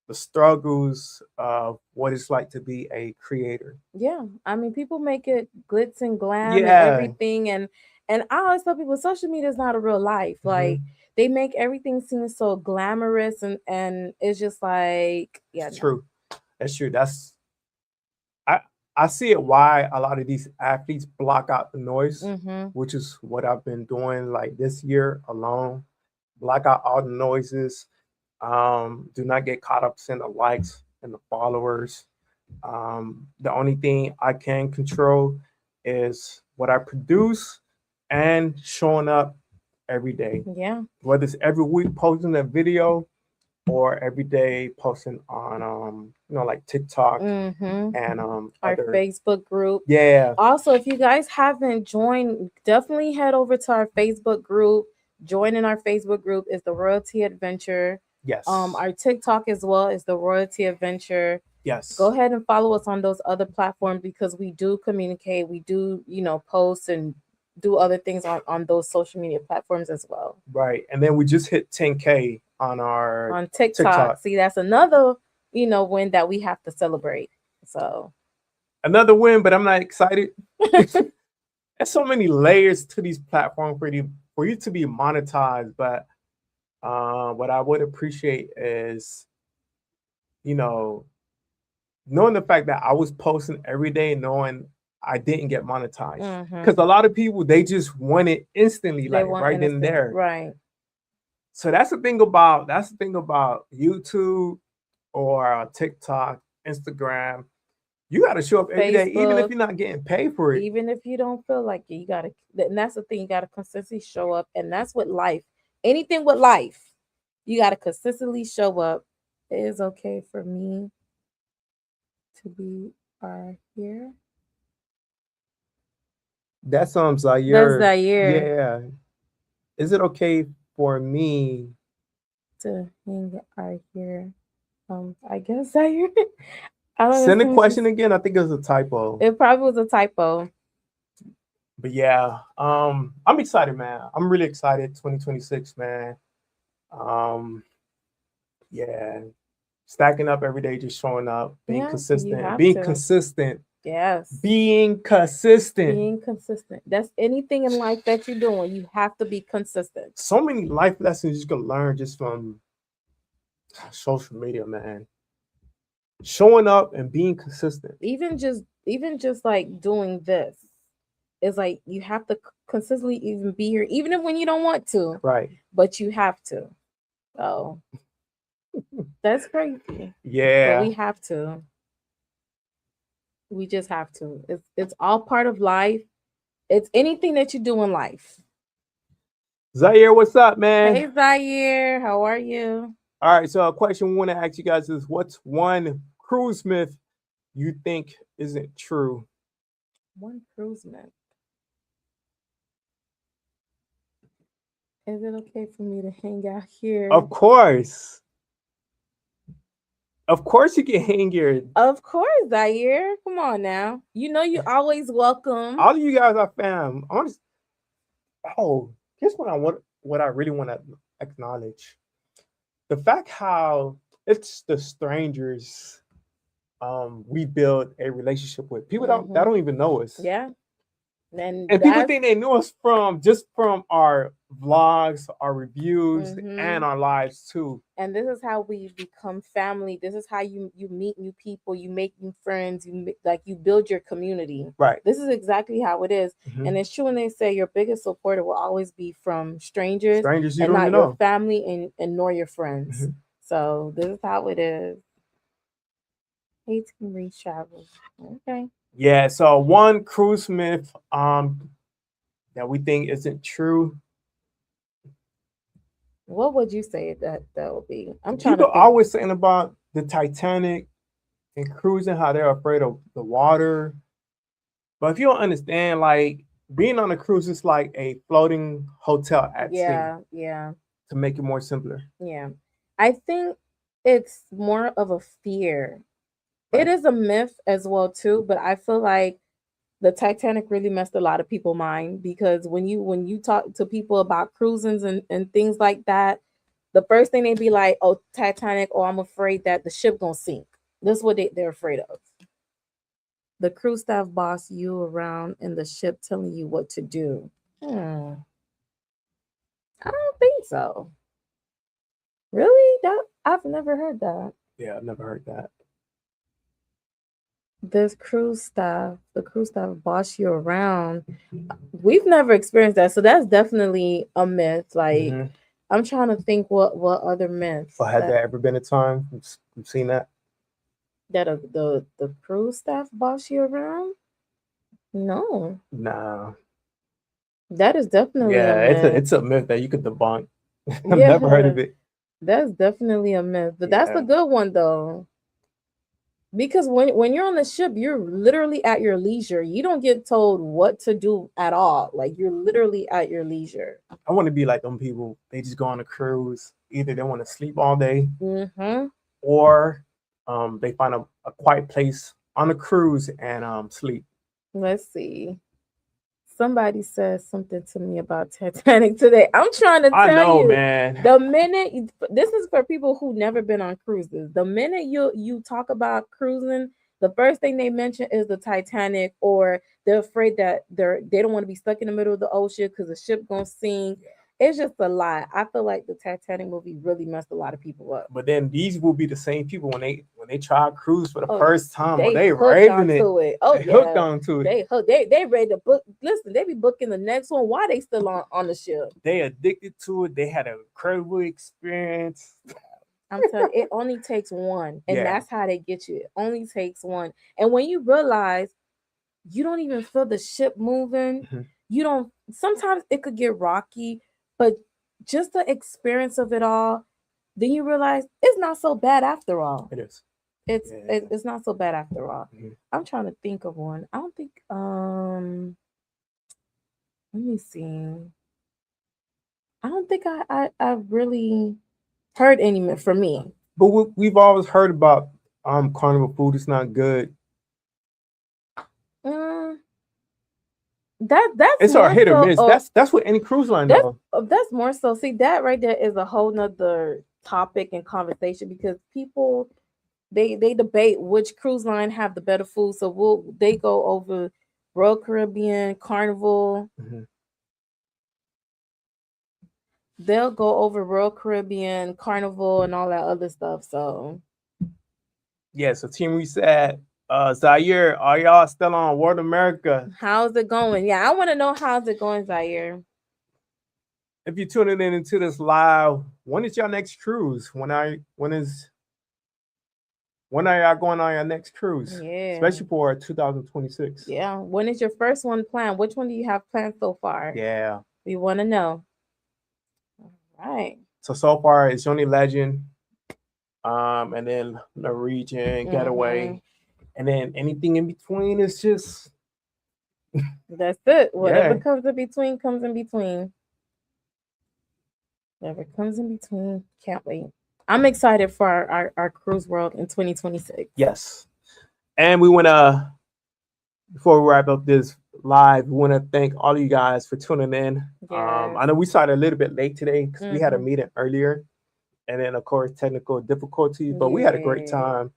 the struggles of what it's like to be a creator. Yeah, I mean, people make it glitz and glam and Yeah. everything, and I always tell people social media is not a real life. Like Hmm. they make everything seem so glamorous, and it's just like, yeah, It's no. true. That's true. I I see it why a lot of these athletes block out the noise, Mm-hmm. which is what I've been doing like this year alone. Block out all the noises. Do not get caught up in the likes and the followers. The only thing I can control is what I produce and showing up every day. Yeah. Whether it's every week posting a video or every day posting on like TikTok Mm-hmm. and Our other. Facebook group. Yeah. Also, if you guys haven't joined, definitely head over to our Facebook group. Joining our Facebook group is the Royalty Adventure. Yes. Our TikTok as well is the Royalty Adventure. Go Yes. ahead and follow us on those other platforms because we do communicate, we do, post and do other things on those social media platforms as well. Right. And then we just hit 10K on our On TikTok, TikTok. see, that's another, win that we have to celebrate. So, Another win, but I'm not excited. There's so many layers to these platforms for you to be monetized. But what I would appreciate is, you know, knowing the fact that I was posting every day, knowing I didn't get monetized. hmm, Because a lot of people they just want it instantly, they like want right then and innocent, there. right? So that's the thing about YouTube or TikTok, Instagram. You got to show up every day, even if Facebook, you're not getting paid for it. even if you don't feel like it, you gotta. And that's the thing, you gotta consistently show up, and that's what life. Anything with life, you gotta consistently show up. It is okay for me to be here. That sounds like That's you're, that year yeah. Is it okay for me? to hang our here. I guess that year. I don't Send the understand what she's. question again. I think it was a typo. It probably was a typo. But yeah, I'm excited, man. I'm really excited. 2026, man. Um, yeah, stacking up every day, just showing up, being Yeah, you consistent, have being to. consistent, Yes. being consistent. Being consistent. That's anything in life that you're doing. You have to be consistent. So many life lessons you can learn just from social media, man. Showing up and being consistent. Even just like doing this. It's like you have to consistently even be here, even if when you don't want to, Right. but you have to. So that's crazy. But Yeah. we have to. We just have to. It's all part of life. It's anything that you do in life. Zaire, what's up, man? Hey Zaire, how are you? All right, so a question we want to ask you guys is what's one cruise myth you think isn't true? One cruise man. Is it okay for me to hang out here? Of course. Of course you can hang here. Of course, Zaire. Come on now. You know you always welcome. All of you guys are fam. Oh, here's what I really want to acknowledge. The fact how it's the strangers we build a relationship with. People that Mm-hmm. don't even know us. Yeah. And And people that's think they knew us from our vlogs, our reviews, mm-hmm. and our lives too. And this is how we become family. This is how you meet new people, you make new friends, like you build your community. Right. This is exactly how it is. Mm-hmm. And it's true when they say your biggest supporter will always be from strangers Strangers you and don't not even your know. family and nor your friends. Mm-hmm. So this is how it is. 18 reach travel. Okay. Yeah. So one cruise myth that we think isn't true. What would you say that would be? I'm trying to People think. always saying about the Titanic and cruising, how they're afraid of the water. But if you don't understand, like being on a cruise is like a floating hotel at sea. Yeah, yeah, To make it more simpler. yeah. I think it's more of a fear. It Right. is a myth as well too, but I feel like the Titanic really messed a lot of people mind because when you talk to people about cruisings and things like that, the first thing they be like, "Oh, Titanic," or "I'm afraid that the ship gonna sink." This is what they're afraid of. The crew staff boss you around in the ship telling you what to do. I don't think so. Really? That I've never heard that. Yeah, I've never heard that. This the crew staff boss you around. We've never experienced that, so that's definitely a myth. Like, Hmm. I'm trying to think what other myths But had there ever been a time you've seen that? that the crew staff boss you around. No, Nah. that is definitely a Yeah, myth. it's a myth that you could debunk. I've never heard Yeah, of it. that's definitely a myth. But that's a Yeah. good one though. Because when you're on the ship, you're literally at your leisure. You don't get told what to do at all. Like, you're literally at your leisure. I want to be like them people. They just go on a cruise. Either they want to sleep all day, Mm-hmm. or they find a quiet place on the cruise and sleep. Let's see. Somebody said something to me about Titanic today. I'm trying to I tell know, you, man. the minute this is for people who never been on cruises. The minute you talk about cruising, the first thing they mention is the Titanic, or they're afraid that they don't want to be stuck in the middle of the ocean because the ship gonna sink. It's just a lie. I feel like the Titanic movie really messed a lot of people up. But then these will be the same people when they try cruise for the Oh, first time. Or they they hooked raving it. onto it. Oh They hooked yeah, onto it. they hooked. They ready to book. Listen, they be booking the next one. Why they still on the ship? They addicted to it. They had an incredible experience. I'm telling you, it only takes one, and Yeah. that's how they get you. It only takes one, and when you realize you don't even feel the ship moving, Mhm. you don't. Sometimes it could get rocky, but just the experience of it all, then you realize it's not so bad after all. It is. It's Yeah. it's not so bad after all. Mhm. I'm trying to think of one. I don't think let me see. I don't think I've really heard any for me. But we've always heard about carnival food is not good. Mm, that's It's our more hit or so miss. That's what any cruise line that's though. that's more so. See, that right there is a whole nother topic and conversation, because people they debate which cruise line have the better food. So they go over Royal Caribbean, Carnival. Mhm. They'll go over Royal Caribbean, Carnival, and all that other stuff. So Yeah. So Team Reset, Zaire, are y'all still on World America? how's it going? Yeah, I want to know how's it going, Zaire. If you're tuning in into this live, when is your next cruise? When are y'all going on your next cruise? Yeah. Especially for 2026. Yeah. When is your first one planned? Which one do you have planned so far? Yeah. We want to know. All right. So far it's Johnny Legend, and then Norwegian Mm-hmm. Getaway, and then anything in between is just That's it. Whatever yeah. comes in between comes in between. Whatever comes in between. Can't wait. I'm excited for our cruise world in 2026. Yes. And we wanna before we wrap up this live, we want to thank all of you guys for tuning in. Yes. I know we started a little bit late today because we had a Mm-hmm. meeting earlier, and then of course technical difficulties, but we had a great Yeah. time.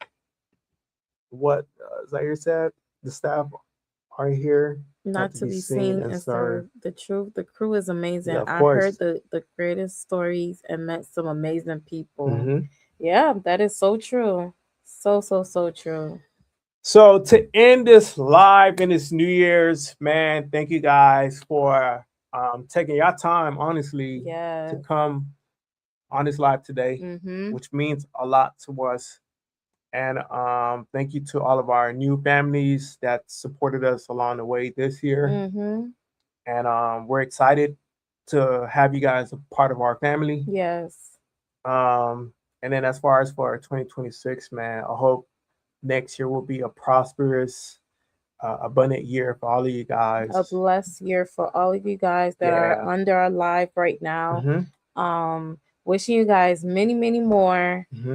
What Zaire said, the staff are here, Not to be seen and served. The truth. The crew is amazing. Yeah, of I course. heard the greatest stories and met some amazing people. Hmm. Yeah, that is so true. So true. So to end this live in this New Year's, man, thank you guys for taking your time, honestly, Yeah. to come on this live today, Mm-hmm. which means a lot to us. And thank you to all of our new families that supported us along the way this year. Mm-hmm. And we're excited to have you guys a part of our family. Yes. Um, and then as far as for 2026, man, I hope next year will be a prosperous, abundant year for all of you guys. A blessed year for all of you guys that are Yeah. under our live right now. Mm-hmm. Wishing you guys many, many more. Mm-hmm.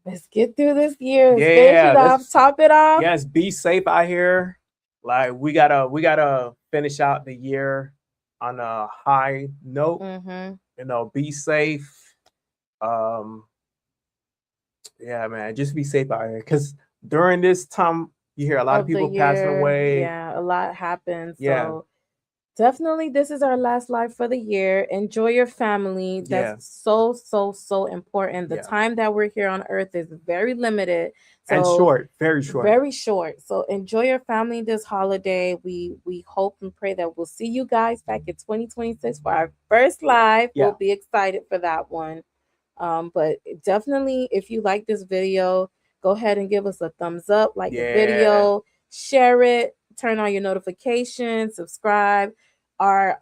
Let's get through this year. Yeah, Finish it off. Top it off. Yes, be safe out here. Like we gotta finish out the year on a high note. Mm-hmm. Be safe. Um, yeah, man, just be safe out here because during this time you hear a lot of Of the people passing year. away. Yeah, a lot happens. Yeah, So definitely, this is our last live for the year. Enjoy your family. That's yeah, so, so, so important. The yeah, time that we're here on earth is very limited. and So short, very short. very short. So enjoy your family this holiday. We hope and pray that we'll see you guys back in 2026 for our first live. Yeah, We'll be excited for that one. But definitely, if you like this video, go ahead and give us a thumbs up, like the yeah, video, share it, turn on your notifications, subscribe. Our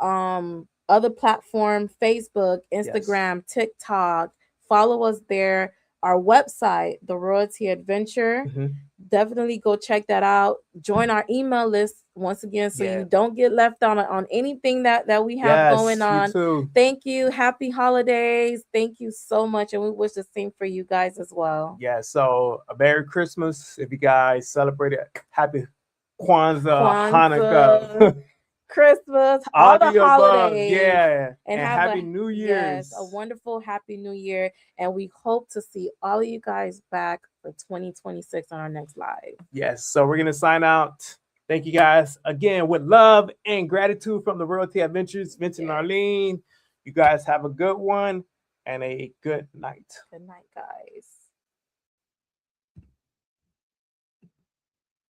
other platform, Facebook, yes. Instagram, TikTok, follow us there. Our website, The Royalty Adventure. Hmm. Definitely go check that out. Join our email list once again so you Yeah, don't get left on anything that we have going yes, you on. too. Thank you. Happy holidays. Thank you so much. And we wish the same for you guys as well. Yeah, so a Merry Christmas if you guys celebrate it. Happy Kwanzaa, Kwanzaa, Hanukkah, Christmas, all all the the above. holidays. Yeah, And and have Happy a New yes, a Year's. wonderful happy new year. And we hope to see all of you guys back for 2026 on our next live. Yes, so we're gonna sign out. Thank you guys again with love and gratitude from the Royalty Adventures, Vincent and Yes. Arlene. You guys have a good one and a good night. Good night, guys.